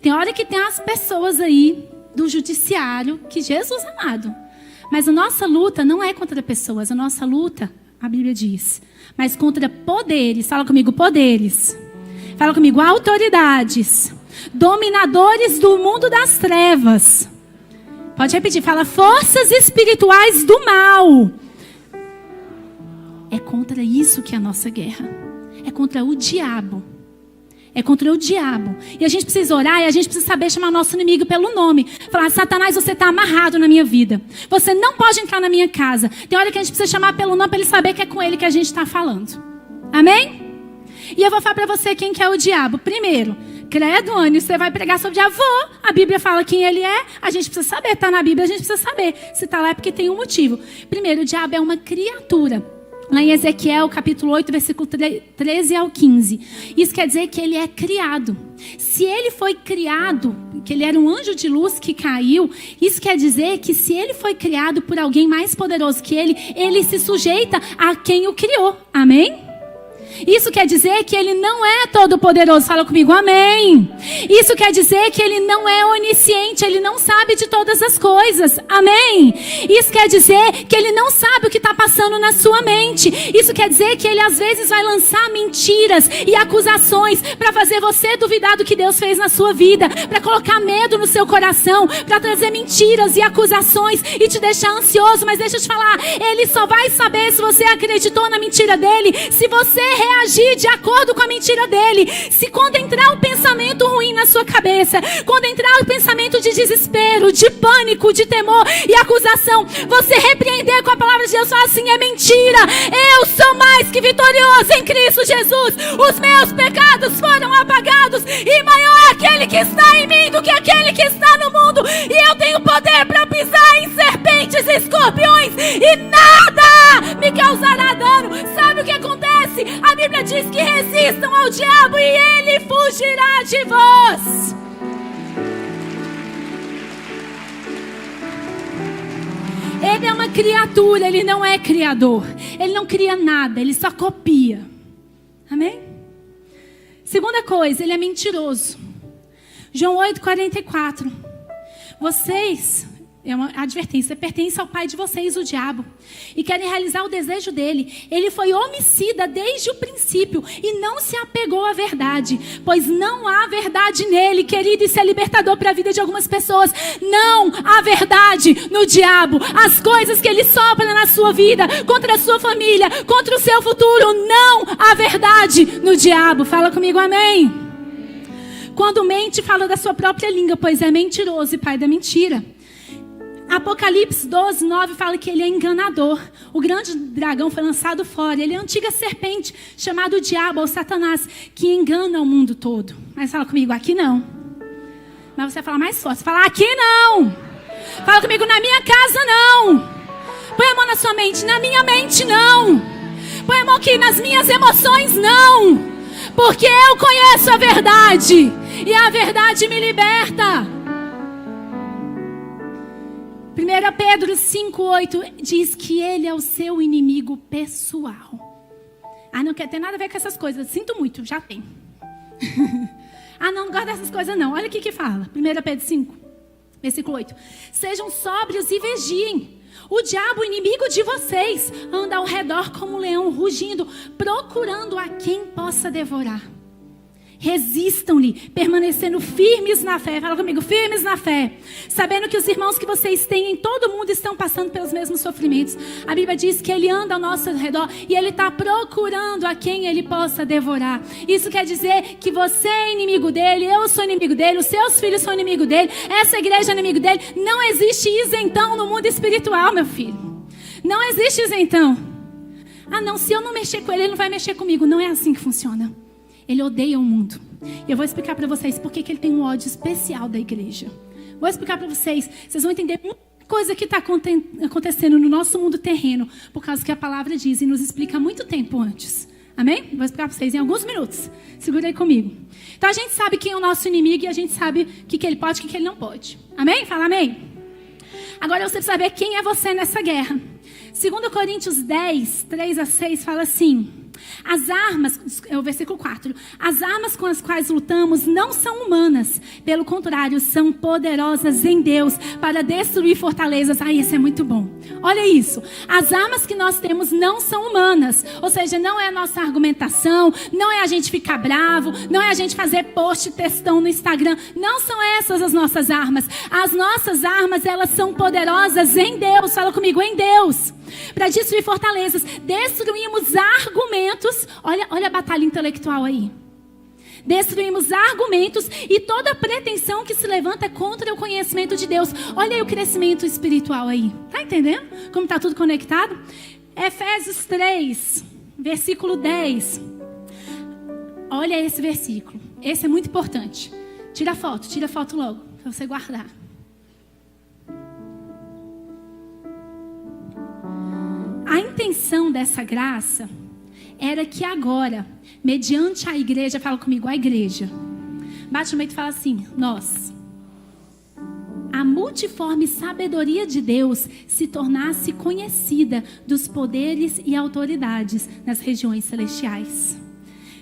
Tem hora que tem as pessoas aí do judiciário, que Jesus amado. Mas a nossa luta não é contra pessoas. A nossa luta, a Bíblia diz, mas contra poderes. Fala comigo, poderes. Fala comigo, autoridades. Dominadores do mundo das trevas. Pode repetir, fala, forças espirituais do mal. É contra isso que é a nossa guerra. É contra o diabo. É contra o diabo. E a gente precisa orar e a gente precisa saber chamar o nosso inimigo pelo nome. Falar, Satanás, você está amarrado na minha vida. Você não pode entrar na minha casa. Tem hora que a gente precisa chamar pelo nome para ele saber que é com ele que a gente está falando. Amém? E eu vou falar para você quem que é o diabo. Primeiro, credo, Anny, você vai pregar sobre avô. A Bíblia fala quem ele é. A gente precisa saber. Está na Bíblia, a gente precisa saber. Se está lá é porque tem um motivo. Primeiro, o diabo é uma criatura. Lá em Ezequiel, capítulo 8, versículo 13 ao 15. Isso quer dizer que ele é criado. Se ele foi criado, que ele era um anjo de luz que caiu, isso quer dizer que se ele foi criado por alguém mais poderoso que ele se sujeita a quem o criou. Amém? Isso quer dizer que ele não é todo poderoso. Fala comigo, amém. Isso quer dizer que ele não é onisciente. Ele não sabe de todas as coisas. Amém. Isso quer dizer que ele não sabe o que está passando na sua mente. Isso quer dizer que ele às vezes vai lançar mentiras e acusações para fazer você duvidar do que Deus fez na sua vida, para colocar medo no seu coração, para trazer mentiras e acusações e te deixar ansioso. Mas deixa eu te falar, ele só vai saber se você acreditou na mentira dele, se você reagir de acordo com a mentira dele. Se quando entrar um pensamento ruim na sua cabeça, quando entrar um pensamento de desespero, de pânico, de temor e acusação, você repreender com a palavra de Deus, falar assim, é mentira, eu sou mais que vitorioso em Cristo Jesus, os meus pecados foram apagados e maior é aquele que está em mim do que aquele que está no mundo, e eu tenho poder para pisar em serpentes e escorpiões e nada me causará dano. Sabe o que acontece? A Bíblia diz que resistam ao diabo e ele fugirá de vós. Ele é uma criatura, ele não é criador. Ele não cria nada, ele só copia. Amém? Segunda coisa, ele é mentiroso. João 8,44. Vocês... é uma advertência, pertence ao pai de vocês, o diabo, e querem realizar o desejo dele. Ele foi homicida desde o princípio e não se apegou à verdade, pois não há verdade nele, querido. Isso é libertador para a vida de algumas pessoas. Não há verdade no diabo. As coisas que ele sopra na sua vida, contra a sua família, contra o seu futuro, não há verdade no diabo. Fala comigo, amém. Quando mente, fala da sua própria língua, pois é mentiroso e pai da mentira. Apocalipse 12, 9 fala que ele é enganador. O grande dragão foi lançado fora. Ele é a antiga serpente, chamado Diabo ou Satanás, que engana o mundo todo. Mas fala comigo, aqui não. Mas você fala mais forte. Você fala, aqui não. Fala comigo, na minha casa não. Põe a mão na sua mente, na minha mente não. Põe a mão aqui, nas minhas emoções não. Porque eu conheço a verdade. E a verdade me liberta. 1 Pedro 5,8 diz que ele é o seu inimigo pessoal. Ah, não quer ter nada a ver com essas coisas. Sinto muito, já tem. Ah, não gosto dessas coisas não. Olha o que fala. 1 Pedro 5, versículo 8. Sejam sóbrios e vigiem. O diabo, inimigo de vocês, anda ao redor como um leão rugindo, procurando a quem possa devorar. Resistam-lhe, permanecendo firmes na fé. Fala comigo, firmes na fé. Sabendo que os irmãos que vocês têm em todo o mundo estão passando pelos mesmos sofrimentos. A Bíblia diz que ele anda ao nosso redor e ele está procurando a quem ele possa devorar. Isso quer dizer que você é inimigo dele, eu sou inimigo dele, os seus filhos são inimigo dele, essa igreja é inimigo dele. Não existe isentão no mundo espiritual, meu filho. Não existe isentão. Ah não, se eu não mexer com ele, ele não vai mexer comigo. Não é assim que funciona. Ele odeia o mundo. E eu vou explicar para vocês por que ele tem um ódio especial da igreja. Vou explicar para vocês. Vocês vão entender muita coisa que está acontecendo no nosso mundo terreno. Por causa que a palavra diz e nos explica há muito tempo antes. Amém? Vou explicar para vocês em alguns minutos. Segura aí comigo. Então a gente sabe quem é o nosso inimigo e a gente sabe o que ele pode e o que ele não pode. Amém? Fala amém. Agora você precisa saber quem é você nessa guerra. 2 Coríntios 10, 3 a 6 fala assim. As armas, é o versículo 4. As armas com as quais lutamos não são humanas. Pelo contrário, são poderosas em Deus para destruir fortalezas. Ah, isso é muito bom. Olha isso. As armas que nós temos não são humanas. Ou seja, não é a nossa argumentação, não é a gente ficar bravo, não é a gente fazer post textão no Instagram. Não são essas as nossas armas. As nossas armas, elas são poderosas em Deus. Fala comigo, em Deus. Para destruir fortalezas, destruímos argumentos. Olha a batalha intelectual aí. Destruímos argumentos e toda pretensão que se levanta contra o conhecimento de Deus. Olha aí o crescimento espiritual aí. Tá entendendo como está tudo conectado? Efésios 3, versículo 10. Olha esse versículo. Esse é muito importante. Tira foto logo, para você guardar. A intenção dessa graça era que agora, mediante a igreja, fala comigo, a igreja, bate no meio e fala assim, nós, a multiforme sabedoria de Deus se tornasse conhecida dos poderes e autoridades nas regiões celestiais,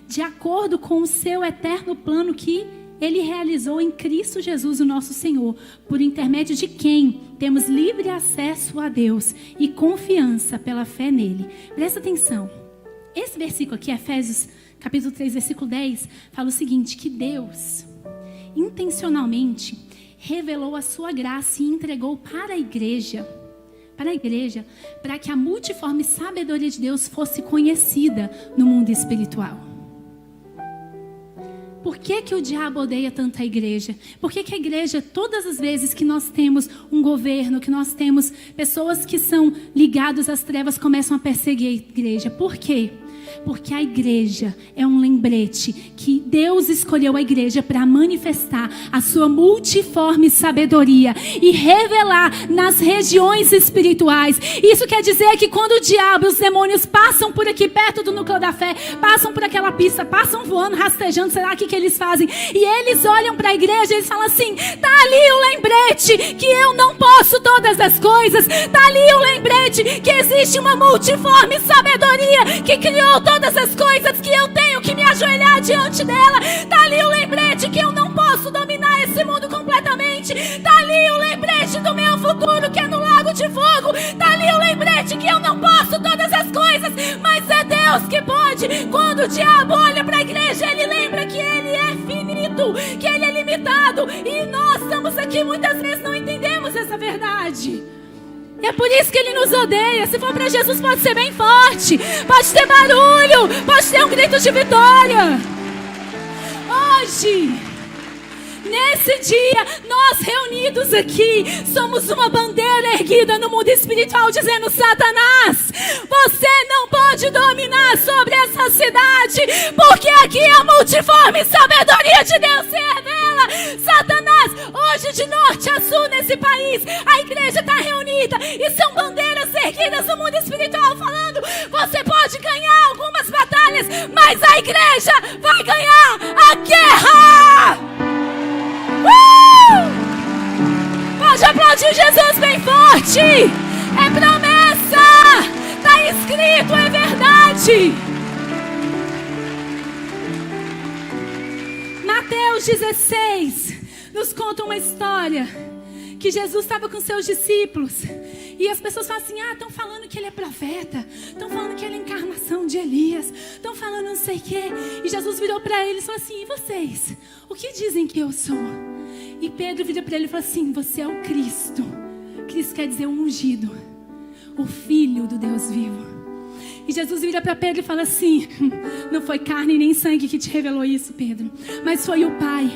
de acordo com o seu eterno plano que Ele realizou em Cristo Jesus, o nosso Senhor, por intermédio de quem temos livre acesso a Deus e confiança pela fé nele. Presta atenção. Esse versículo aqui, Efésios capítulo 3, versículo 10, fala o seguinte, que Deus intencionalmente revelou a sua graça e entregou para a igreja, para que a multiforme sabedoria de Deus fosse conhecida no mundo espiritual. Por que o diabo odeia tanto a igreja? Por que a igreja, todas as vezes que nós temos um governo, que nós temos pessoas que são ligadas às trevas, começam a perseguir a igreja? Por quê? Porque a igreja é um lembrete que Deus escolheu a igreja para manifestar a sua multiforme sabedoria e revelar nas regiões espirituais. Isso quer dizer que quando o diabo e os demônios passam por aqui perto do núcleo da fé, passam por aquela pista, passam voando, rastejando, sei lá o que eles fazem, e eles olham para a igreja e eles falam assim, tá ali o lembrete que eu não posso todas as coisas, tá ali o lembrete que existe uma multiforme sabedoria que criou todas as coisas, que eu tenho que me ajoelhar diante dela. Tá ali o lembrete que eu não posso dominar esse mundo completamente. Tá ali o lembrete do meu futuro que é no lago de fogo. Tá ali o lembrete que eu não posso todas as coisas, mas é Deus que pode. Quando o diabo olha para a igreja, ele lembra que ele é finito, que ele é limitado, e nós estamos aqui muitas vezes não entendemos essa verdade. É por isso que ele nos odeia. Se for para Jesus, pode ser bem forte, pode ter barulho, pode ter um grito de vitória. Hoje Nesse dia, nós reunidos aqui, somos uma bandeira erguida no mundo espiritual, dizendo: Satanás, você não pode dominar sobre essa cidade, porque aqui a multiforme sabedoria de Deus se revela. Satanás, hoje de norte a sul nesse país, a igreja está reunida e são bandeiras erguidas no mundo espiritual falando: você pode ganhar algumas batalhas, mas a igreja vai ganhar a guerra. Pode aplaudir Jesus bem forte. É promessa, está escrito, é verdade. Mateus 16 nos conta uma história que Jesus estava com seus discípulos e as pessoas falam assim: estão falando que ele é profeta, estão falando que ele é a encarnação de Elias, estão falando não sei o quê. E Jesus virou para eles e falou assim: e vocês? O que dizem que eu sou? E Pedro vira para ele e falou assim: você é o Cristo. Cristo quer dizer o ungido, o Filho do Deus vivo. E Jesus vira para Pedro e fala assim: não foi carne nem sangue que te revelou isso, Pedro, mas foi o Pai.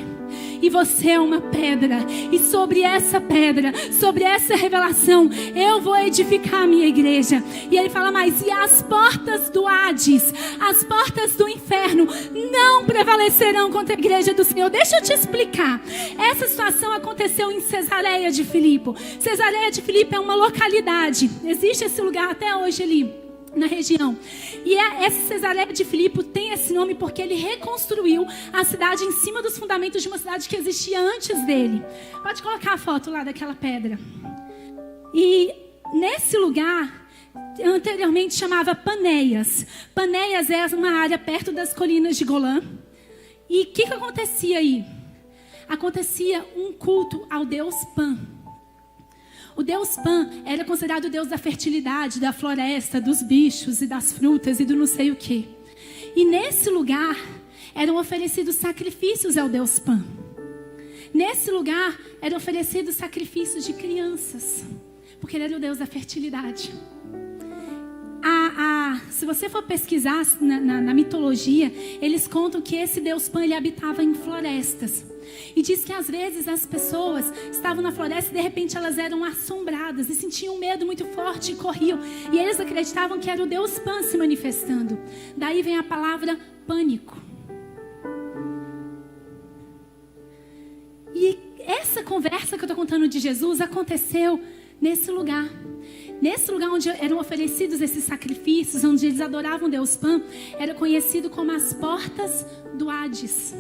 E você é uma pedra, e sobre essa pedra, sobre essa revelação, eu vou edificar a minha igreja. E ele fala mais: e as portas do Hades, as portas do inferno não prevalecerão contra a igreja do Senhor. Deixa eu te explicar. Essa situação aconteceu em Cesareia de Filipe. Cesareia de Filipe é uma localidade, existe esse lugar até hoje ali na região. E essa Cesareia de Filipe tem esse nome porque ele reconstruiu a cidade em cima dos fundamentos de uma cidade que existia antes dele. Pode colocar a foto lá daquela pedra. E nesse lugar, anteriormente chamava Panéias. Panéias é uma área perto das colinas de Golã. E o que acontecia aí? Acontecia um culto ao deus Pan. O deus Pan era considerado o deus da fertilidade, da floresta, dos bichos e das frutas e do não sei o quê. E nesse lugar eram oferecidos sacrifícios ao deus Pan. Nesse lugar eram oferecidos sacrifícios de crianças, porque ele era o deus da fertilidade. Se você for pesquisar na mitologia, eles contam que esse deus Pan ele habitava em florestas. E diz que às vezes as pessoas estavam na floresta e de repente elas eram assombradas e sentiam um medo muito forte e corriam. E eles acreditavam que era o deus Pan se manifestando. Daí vem a palavra pânico. E essa conversa que eu estou contando de Jesus aconteceu nesse lugar. Nesse lugar onde eram oferecidos esses sacrifícios, onde eles adoravam Deus Pan, era conhecido como as portas do Hades.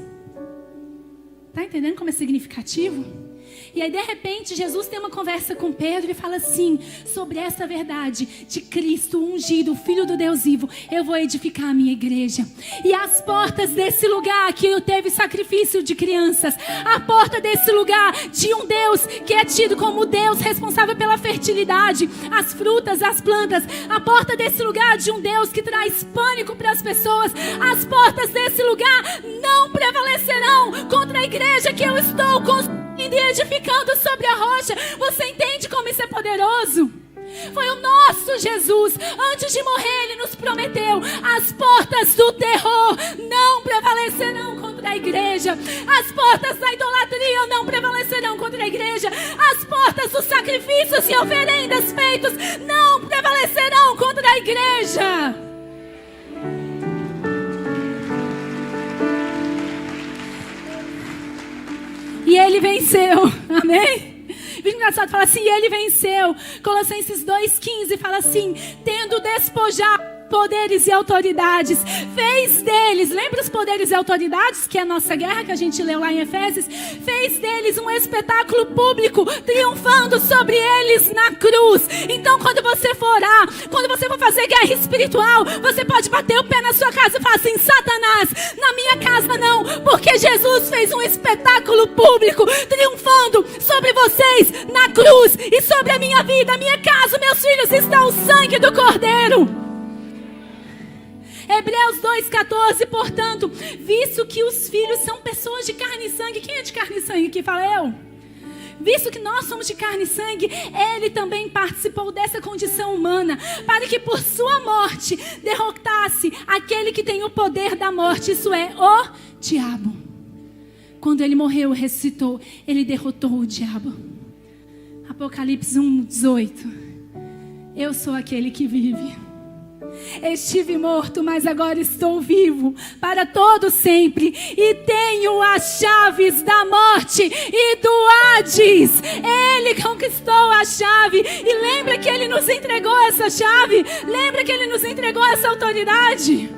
Está entendendo como é significativo? E aí de repente Jesus tem uma conversa com Pedro e fala assim: sobre essa verdade de Cristo ungido, o Filho do Deus vivo, eu vou edificar a minha igreja. E as portas desse lugar que teve sacrifício de crianças, a porta desse lugar de um Deus que é tido como Deus responsável pela fertilidade, as frutas, as plantas, a porta desse lugar de um Deus que traz pânico para as pessoas, as portas desse lugar não prevalecerão contra a igreja que eu estou construindo e edificando sobre a rocha. Você entende como isso é poderoso? Foi o nosso Jesus, antes de morrer, ele nos prometeu: as portas do terror não prevalecerão contra a igreja, as portas da idolatria não prevalecerão contra a igreja, as portas dos sacrifícios e oferendas feitos não prevalecerão contra a igreja. E ele venceu, amém? O engraçado fala assim: e ele venceu. Colossenses 2,15 fala assim: tendo despojado poderes e autoridades, fez deles, lembra os poderes e autoridades, que é a nossa guerra, que a gente leu lá em Efésios? Fez deles um espetáculo público, triunfando sobre eles na cruz. Então quando você for orar, quando você for fazer guerra espiritual, você pode bater o pé na sua casa e falar assim: Satanás, na minha casa não, porque Jesus fez um espetáculo público, triunfando sobre vocês na cruz, e sobre a minha vida, a minha casa, meus filhos, está o sangue do Cordeiro. Hebreus 2,14, portanto, visto que os filhos são pessoas de carne e sangue. Quem é de carne e sangue aqui? Fala eu. Visto que nós somos de carne e sangue, ele também participou dessa condição humana, para que por sua morte derrotasse aquele que tem o poder da morte, isso é, o diabo. quando ele morreu, ressuscitou, ele derrotou o diabo. Apocalipse 1:18. Eu sou aquele que vive. Estive morto, mas agora estou vivo para todo sempre e tenho as chaves da morte e do Hades. Ele conquistou a chave e lembra que ele nos entregou essa chave? Lembra que ele nos entregou essa autoridade?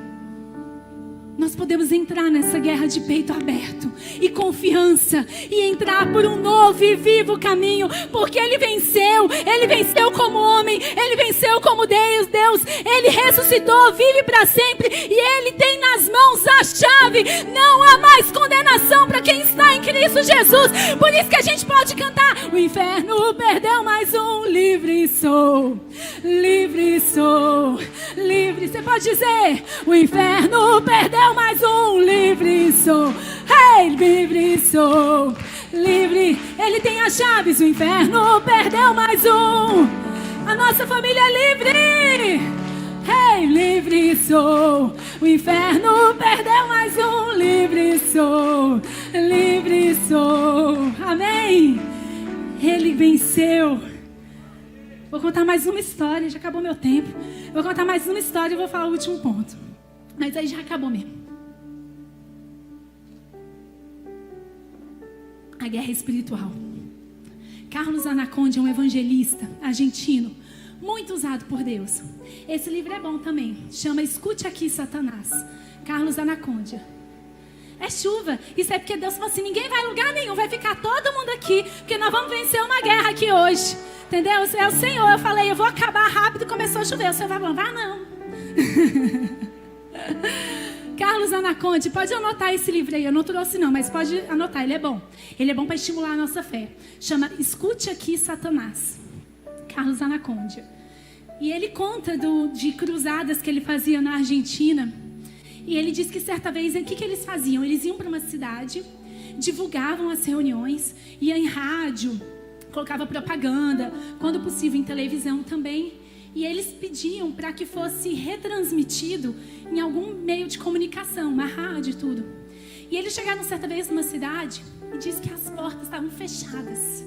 Nós podemos entrar nessa guerra de peito aberto e confiança e entrar por um novo e vivo caminho, porque Ele venceu como homem, Ele venceu como Deus, Ele ressuscitou, vive para sempre e Ele tem nas mãos a chave. Não há mais condenação para quem está em Cristo Jesus. Por isso que a gente pode cantar: o inferno perdeu mais um, livre sou, livre sou, livre. Você pode dizer: o inferno perdeu mais um, livre sou, hey, livre sou, livre. Ele tem as chaves, o inferno perdeu mais um. A nossa família é livre, hey, livre sou. O inferno perdeu mais um, livre sou, livre sou. Amém. Ele venceu. Vou contar mais uma história, já acabou meu tempo. Vou contar mais uma história e vou falar o último ponto. Mas aí já acabou mesmo. A guerra espiritual. Carlos Anaconda é um evangelista argentino, muito usado por Deus. Esse livro é bom também. Chama Escute Aqui, Satanás. Carlos Anaconda. É chuva. Isso é porque Deus falou assim: ninguém vai em lugar nenhum, vai ficar todo mundo aqui, porque nós vamos vencer uma guerra aqui hoje. Entendeu? É o Senhor. Eu falei: eu vou acabar rápido. Começou a chover. O Senhor vai falar: vá não. Carlos Anaconda, pode anotar esse livro aí. Eu não trouxe não, mas pode anotar, ele é bom. Ele é bom para estimular a nossa fé. Chama Escute Aqui, Satanás. Carlos Anaconda. E ele conta de cruzadas que ele fazia na Argentina. E ele diz que certa vez, o que eles faziam? Eles iam para uma cidade, divulgavam as reuniões, iam em rádio, colocava propaganda, quando possível em televisão também. E eles pediam para que fosse retransmitido em algum meio de comunicação, uma rádio e tudo. E eles chegaram certa vez numa cidade e diz que as portas estavam fechadas.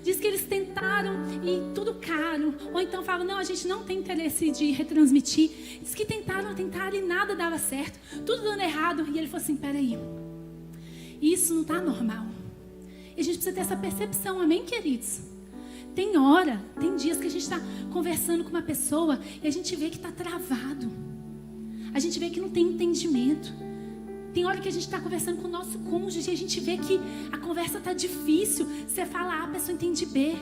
Diz que eles tentaram e tudo caro. Ou então falavam: não, a gente não tem interesse de retransmitir. Diz que tentaram e nada dava certo. Tudo dando errado. E ele falou assim: peraí, isso não está normal. E a gente precisa ter essa percepção, amém, queridos? Tem hora, tem dias que a gente está conversando com uma pessoa e a gente vê que está travado. A gente vê que não tem entendimento. Tem hora que a gente está conversando com o nosso cônjuge e a gente vê que a conversa está difícil. Você fala A, a pessoa entende B.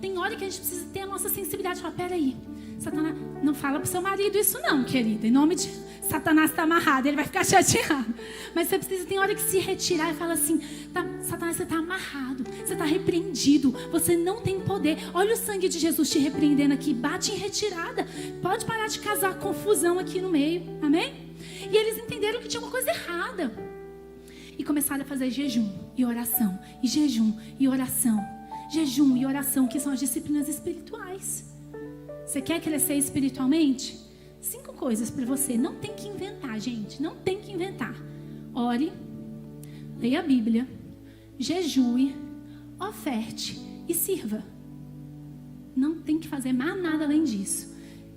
Tem hora que a gente precisa ter a nossa sensibilidade. Fala: peraí, Satanás, não fala pro seu marido isso não, querida. Em nome de Satanás está amarrado, ele vai ficar chateado. Mas você precisa, tem hora que se retirar e fala assim: Satanás, você está amarrado, você está repreendido, você não tem poder. Olha o sangue de Jesus te repreendendo aqui, bate em retirada. Pode parar de causar confusão aqui no meio, amém? E eles entenderam que tinha uma coisa errada. E começaram a fazer jejum e oração, e jejum e oração. Jejum e oração, que são as disciplinas espirituais. Você quer crescer espiritualmente? 5 coisas para você. Não tem que inventar, gente. Não tem que inventar. Ore, leia a Bíblia, jejue, oferte e sirva. Não tem que fazer mais nada além disso.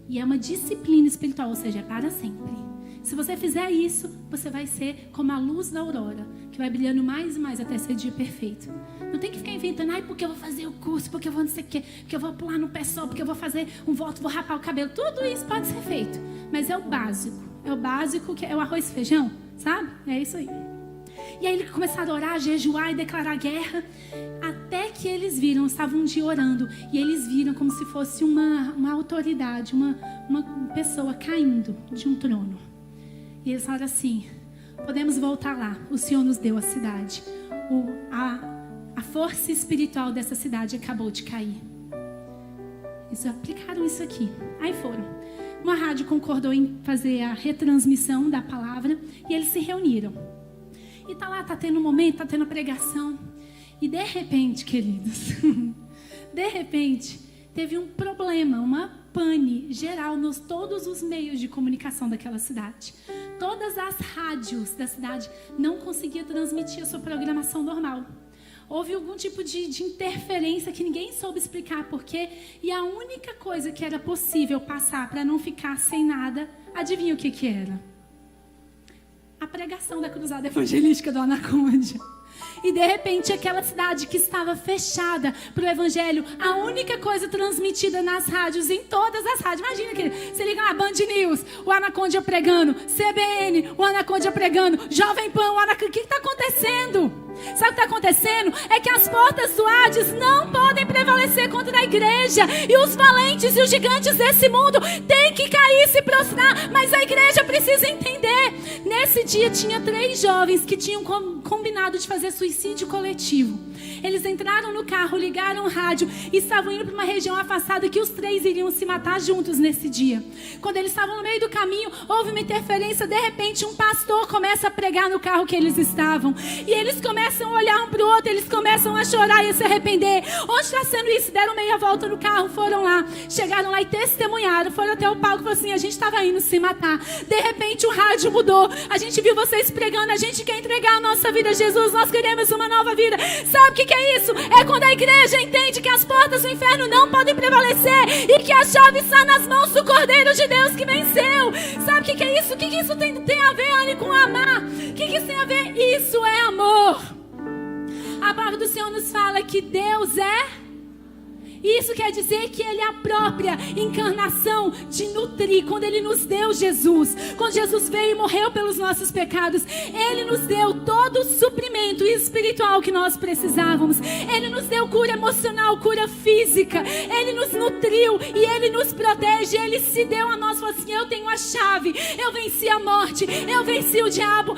E é uma disciplina espiritual, ou seja, é para sempre. Se você fizer isso, você vai ser como a luz da aurora, que vai brilhando mais e mais até ser dia perfeito. Não tem que ficar inventando: ai, porque eu vou fazer o curso, porque eu vou não sei o quê, porque eu vou pular no pé só, porque eu vou fazer um voto, vou rapar o cabelo. Tudo isso pode ser feito, mas é o básico. É o básico, que é o arroz e feijão, sabe? É isso aí. E aí eles começaram a orar, jejuar e declarar guerra, até que eles viram, estavam um dia orando, e eles viram como se fosse uma autoridade, uma pessoa caindo de um trono. E eles falaram assim: podemos voltar lá, o Senhor nos deu a cidade, a força espiritual dessa cidade acabou de cair. Eles aplicaram isso aqui. Aí foram. Uma rádio concordou em fazer a retransmissão da palavra e eles se reuniram. E tá lá, tá tendo um momento, tá tendo a pregação. E de repente, queridos, de repente, teve um problema, uma pane geral nos todos os meios de comunicação daquela cidade. Todas as rádios da cidade não conseguiam transmitir a sua programação normal. Houve algum tipo de interferência que ninguém soube explicar por quê. E a única coisa que era possível passar para não ficar sem nada, adivinha o que era? A pregação da Cruzada Evangelística do Anacondia. E de repente aquela cidade que estava fechada para o Evangelho, a única coisa transmitida nas rádios, em todas as rádios, imagina que você liga na Band News, o Anacondia pregando, CBN, o Anacondia pregando, Jovem Pan, o Anacondia, o que está acontecendo? Sabe o que está acontecendo? É que as portas do Hades não podem prevalecer contra a igreja. E os valentes e os gigantes desse mundo têm que cair e se prostrar. Mas a igreja precisa entender. Nesse dia tinha 3 jovens que tinham combinado de fazer suicídio coletivo. Eles entraram no carro, ligaram o rádio e estavam indo para uma região afastada que os 3 iriam se matar juntos nesse dia. Quando eles estavam no meio do caminho, houve uma interferência. De repente um pastor começa a pregar no carro que eles estavam. E eles começam a olhar um para o outro, eles começam a chorar e a se arrepender. Onde está sendo isso? Deram meia volta no carro, foram lá, chegaram lá e testemunharam, foram até o palco e falaram assim: a gente estava indo se matar. De repente o rádio mudou, a gente viu vocês pregando, a gente quer entregar a nossa vida a Jesus, nós queremos uma nova vida. Sabe o que é isso? É quando a igreja entende que as portas do inferno não podem prevalecer e que a chave está nas mãos do Cordeiro de Deus que venceu. Sabe o que é isso? O que isso tem a ver, Anne, com amar? O que isso tem a ver? Isso é amor. A palavra do Senhor nos fala que Deus é... Isso quer dizer que Ele é a própria encarnação de nutrir. Quando Ele nos deu Jesus, quando Jesus veio e morreu pelos nossos pecados, Ele nos deu todo o suprimento espiritual que nós precisávamos. Ele nos deu cura emocional, cura física. Ele nos nutriu e Ele nos protege. Ele se deu a nós, falou assim: eu tenho a chave, eu venci a morte, eu venci o diabo,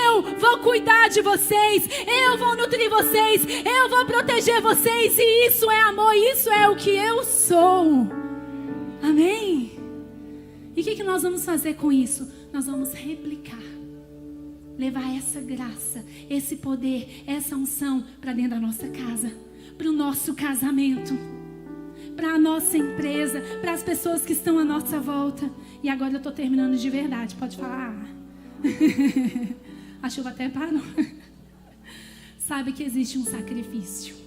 eu vou cuidar de vocês, eu vou nutrir vocês, eu vou proteger vocês. E isso é amor, isso é o que eu sou. Amém? E o que nós vamos fazer com isso? Nós vamos replicar, levar essa graça, esse poder, essa unção para dentro da nossa casa, para o nosso casamento, para a nossa empresa, para as pessoas que estão à nossa volta. E agora eu estou terminando de verdade, pode falar. A chuva até parou. Sabe que existe um sacrifício.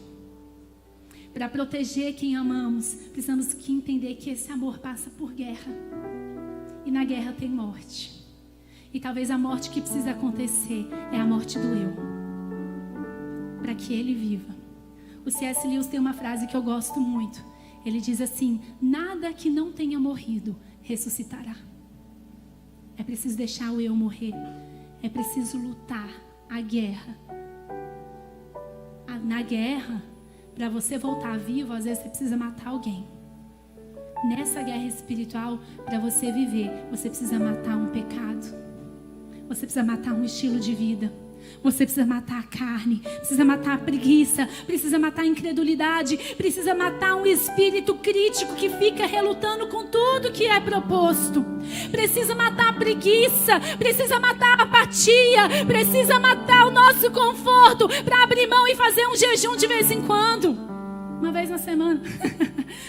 Para proteger quem amamos, precisamos que entender que esse amor passa por guerra. E na guerra tem morte. E talvez a morte que precisa acontecer é a morte do eu, para que ele viva. O C.S. Lewis tem uma frase que eu gosto muito. Ele diz assim: nada que não tenha morrido ressuscitará. É preciso deixar o eu morrer. É preciso lutar a guerra. Na guerra, para você voltar vivo, às vezes você precisa matar alguém. Nessa guerra espiritual, para você viver, você precisa matar um pecado. Você precisa matar um estilo de vida. Você precisa matar a carne, precisa matar a preguiça, precisa matar a incredulidade, precisa matar um espírito crítico que fica relutando com tudo que é proposto. Precisa matar a preguiça, precisa matar a apatia, precisa matar o nosso conforto para abrir mão e fazer um jejum de vez em quando. Uma vez na semana.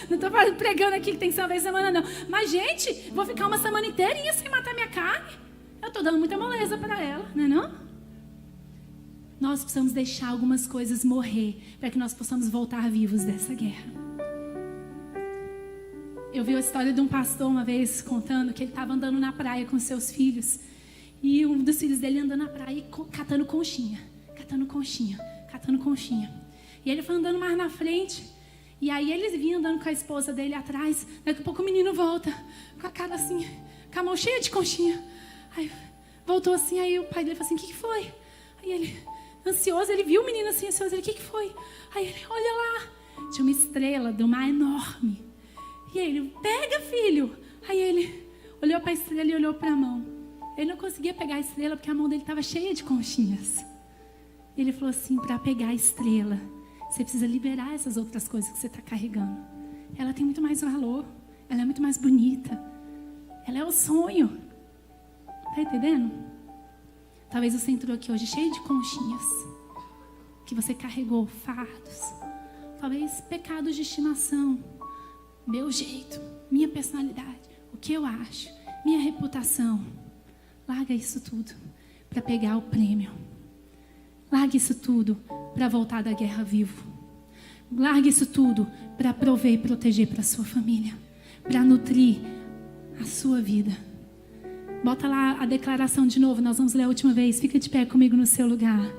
Não estou pregando aqui que tem que ser uma vez na semana, não. Mas, gente, vou ficar uma semana inteirinha sem matar minha carne. Eu estou dando muita moleza para ela, não é não? Nós precisamos deixar algumas coisas morrer para que nós possamos voltar vivos dessa guerra. Eu vi a história de um pastor uma vez contando que ele estava andando na praia com seus filhos. E um dos filhos dele andando na praia e catando conchinha. E ele foi andando mais na frente. E aí eles vinham andando com a esposa dele atrás. Daqui a pouco o menino volta com a cara assim, com a mão cheia de conchinha. Aí voltou assim, aí o pai dele falou assim: o que foi? Aí ele, ansioso, ele viu o menino assim, ansioso, ele: o que foi? Aí ele: olha lá, tinha uma estrela do mar enorme. E aí ele: pega, filho. Aí ele olhou para a estrela e olhou para a mão. Ele não conseguia pegar a estrela porque a mão dele estava cheia de conchinhas. Ele falou assim: para pegar a estrela, você precisa liberar essas outras coisas que você está carregando. Ela tem muito mais valor, ela é muito mais bonita, ela é o sonho. Tá entendendo? Talvez você entrou aqui hoje cheio de conchinhas, que você carregou fardos, talvez pecados de estimação, meu jeito, minha personalidade, o que eu acho, minha reputação. Larga isso tudo para pegar o prêmio. Larga isso tudo para voltar da guerra vivo. Larga isso tudo para prover e proteger para a sua família. Para nutrir a sua vida. Bota lá a declaração de novo. Nós vamos ler a última vez. Fica de pé comigo no seu lugar.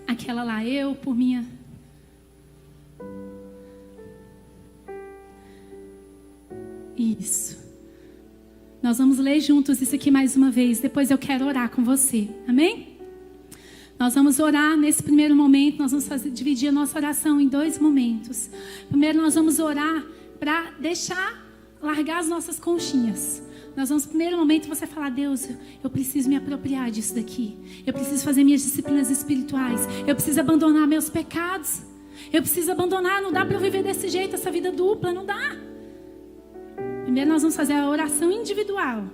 Aquela lá, eu por minha... Isso. Nós vamos ler juntos isso aqui mais uma vez. Depois eu quero orar com você. Amém? Nós vamos orar nesse primeiro momento. Nós vamos dividir a nossa oração em 2 momentos. Primeiro nós vamos orar para largar as nossas conchinhas. Nós vamos, no primeiro momento, você falar: Deus, eu preciso me apropriar disso daqui. Eu preciso fazer minhas disciplinas espirituais. Eu preciso abandonar meus pecados. Eu preciso abandonar. Não dá para eu viver desse jeito, essa vida dupla. Não dá. Primeiro nós vamos fazer a oração individual.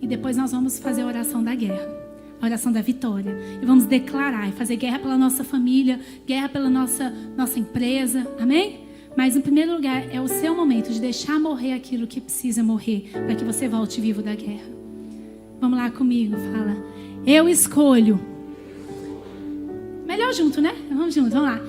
E depois nós vamos fazer a oração da guerra. A oração da vitória. E vamos declarar e fazer guerra pela nossa família. Guerra pela nossa empresa. Amém? Mas em primeiro lugar é o seu momento de deixar morrer aquilo que precisa morrer. Para que você volte vivo da guerra. Vamos lá comigo. Fala: eu escolho. Melhor junto, né? Vamos junto, vamos lá.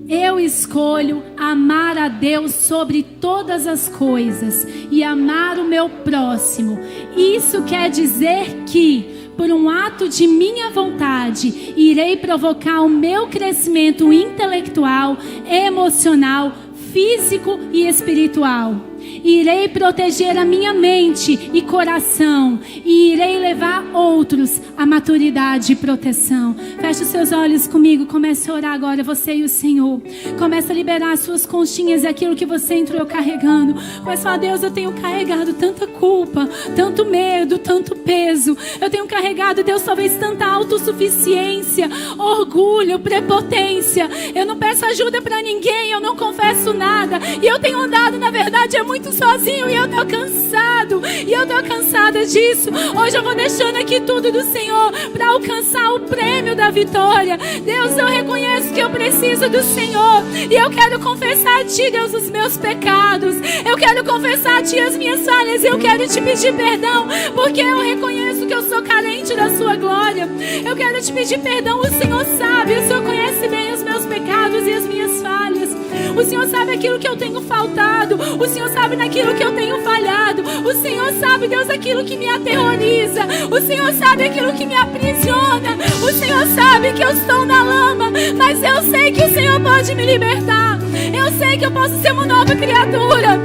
Eu escolho amar a Deus sobre todas as coisas e amar o meu próximo. Isso quer dizer que, por um ato de minha vontade, irei provocar o meu crescimento intelectual, emocional, físico e espiritual. Irei proteger a minha mente e coração e irei levar outros à maturidade e proteção. Feche os seus olhos comigo, comece a orar agora, você e o Senhor. Comece a liberar as suas conchinhas e aquilo que você entrou carregando. Comece a falar: Deus, eu tenho carregado tanta culpa, tanto medo, tanto peso. Eu tenho carregado, Deus, talvez tanta autossuficiência, orgulho, prepotência. Eu não peço ajuda para ninguém, eu não confesso nada. E eu tenho andado, na verdade, muito sozinho e eu tô cansado. E eu tô cansada disso. Hoje eu vou deixando aqui tudo do Senhor para alcançar o prêmio da vitória. Deus, eu reconheço que eu preciso do Senhor. E eu quero confessar a Ti, Deus, os meus pecados. Eu quero confessar a Ti as minhas falhas. Eu quero Te pedir perdão, porque eu reconheço que eu sou carente da Sua glória. Eu quero Te pedir perdão. O Senhor sabe, o Senhor conhece bem os meus pecados e as minhas falhas. O Senhor sabe aquilo que eu tenho faltado. O Senhor sabe naquilo que eu tenho falhado. O Senhor sabe, Deus, aquilo que me aterroriza. O Senhor sabe aquilo que me aprisiona. O Senhor sabe que eu estou na lama, mas eu sei que o Senhor pode me libertar. Eu sei que eu posso ser uma nova criatura.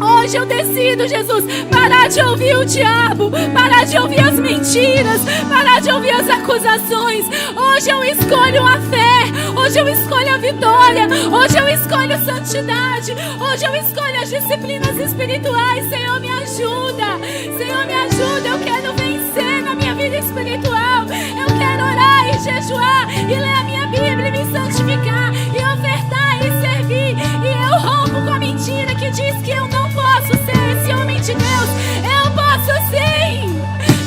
Hoje eu decido, Jesus, parar de ouvir o diabo, parar de ouvir as mentiras, parar de ouvir as acusações. Hoje eu escolho a fé, hoje eu escolho a vitória, hoje eu escolho santidade, hoje eu escolho as disciplinas espirituais. Senhor, me ajuda, Senhor, me ajuda. Eu quero vencer na minha vida espiritual. Eu quero orar e jejuar e ler a minha Bíblia e me santificar e ofertar e servir. E eu rompo com a mentira que diz que eu não posso ser esse homem de Deus. Eu posso sim.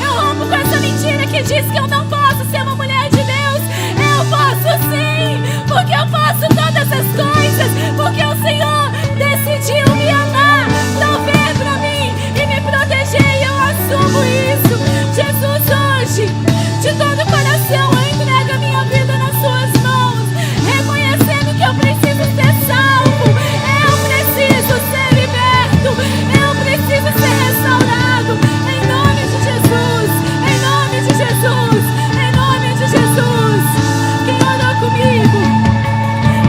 Eu rompo com essa mentira que diz que eu não posso ser uma mulher de Deus. Eu posso sim, porque eu posso todas as coisas, porque o Senhor decidiu me amar, prover pra mim e me proteger. E eu assumo isso. Jesus, hoje, de todo o coração, eu entrego a minha vida nas Suas mãos, reconhecendo que eu preciso ser salvo, eu preciso ser liberto, eu preciso ser restaurado. Em nome de Jesus, em nome de Jesus, em nome de Jesus. Quem orou comigo,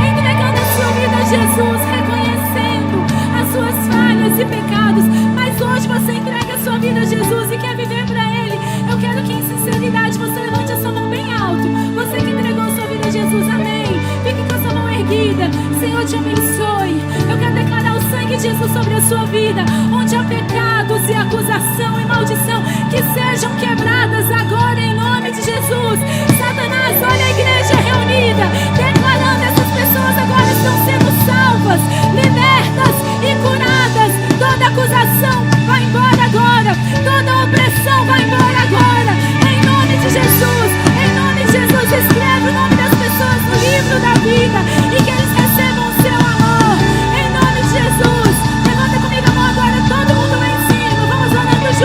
entregando a sua vida a Jesus, reconhecendo as suas falhas e pecados, mas hoje você entrega a sua vida a Jesus e quer viver para Ele. Eu quero que em sinceridade você levante a sua mão bem alto. Você que entregou a sua vida a Jesus, amém. Fique com a sua mão erguida. Senhor, te abençoe. Eu quero declarar o sangue de Jesus sobre a sua vida. Onde há pecados e acusação e maldição, que sejam quebradas agora em nome de Jesus. Satanás, olha a igreja reunida, declarando: essas pessoas agora estão sendo salvas, libertas e curadas. Toda acusação vai embora agora. Toda opressão vai embora agora. Em nome de Jesus. Em nome de Jesus. Escreve o nome das pessoas no livro da vida e que eles recebam o seu amor. Em nome de Jesus. Levanta comigo a mão agora. Todo mundo lá em cima. Vamos orando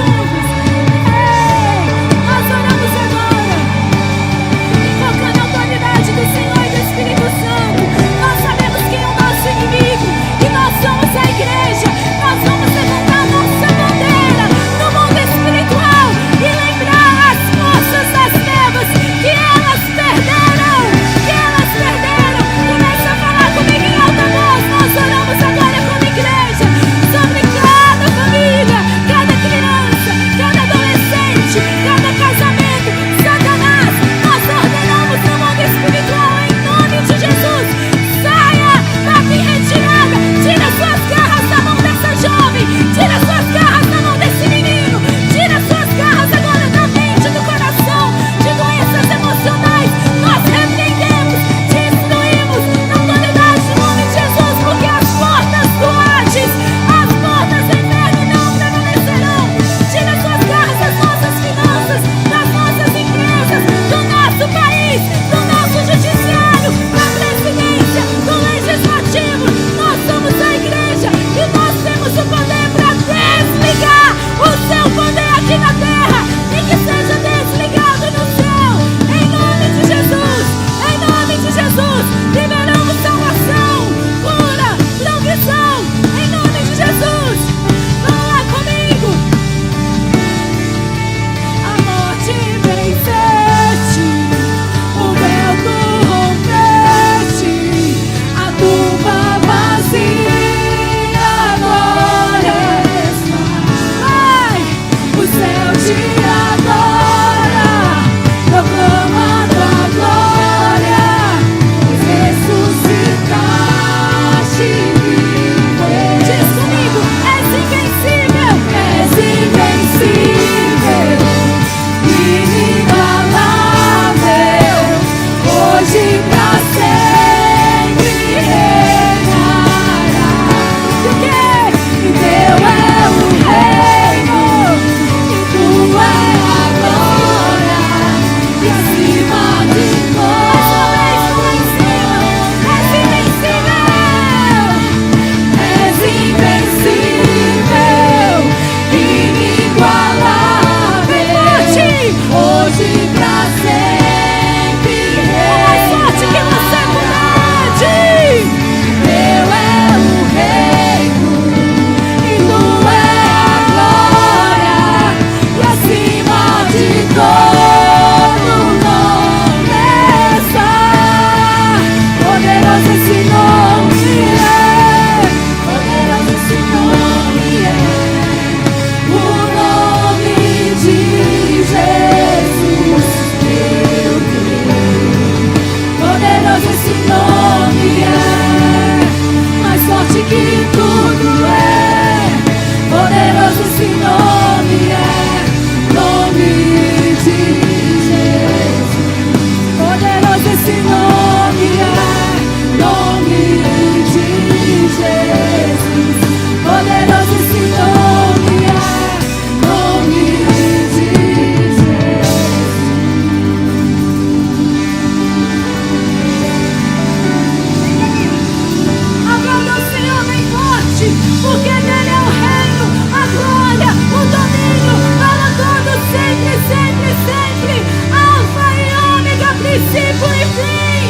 porque dele é o reino, a glória, o domínio, para todos, sempre, sempre, sempre. Alfa e ômega, princípio e fim.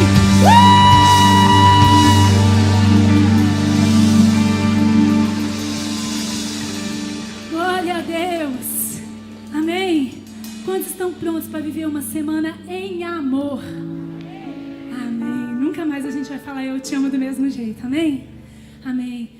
Glória a Deus. Amém. Quantos estão prontos para viver uma semana em amor? Amém. Nunca mais a gente vai falar eu te amo do mesmo jeito. Amém? Amém.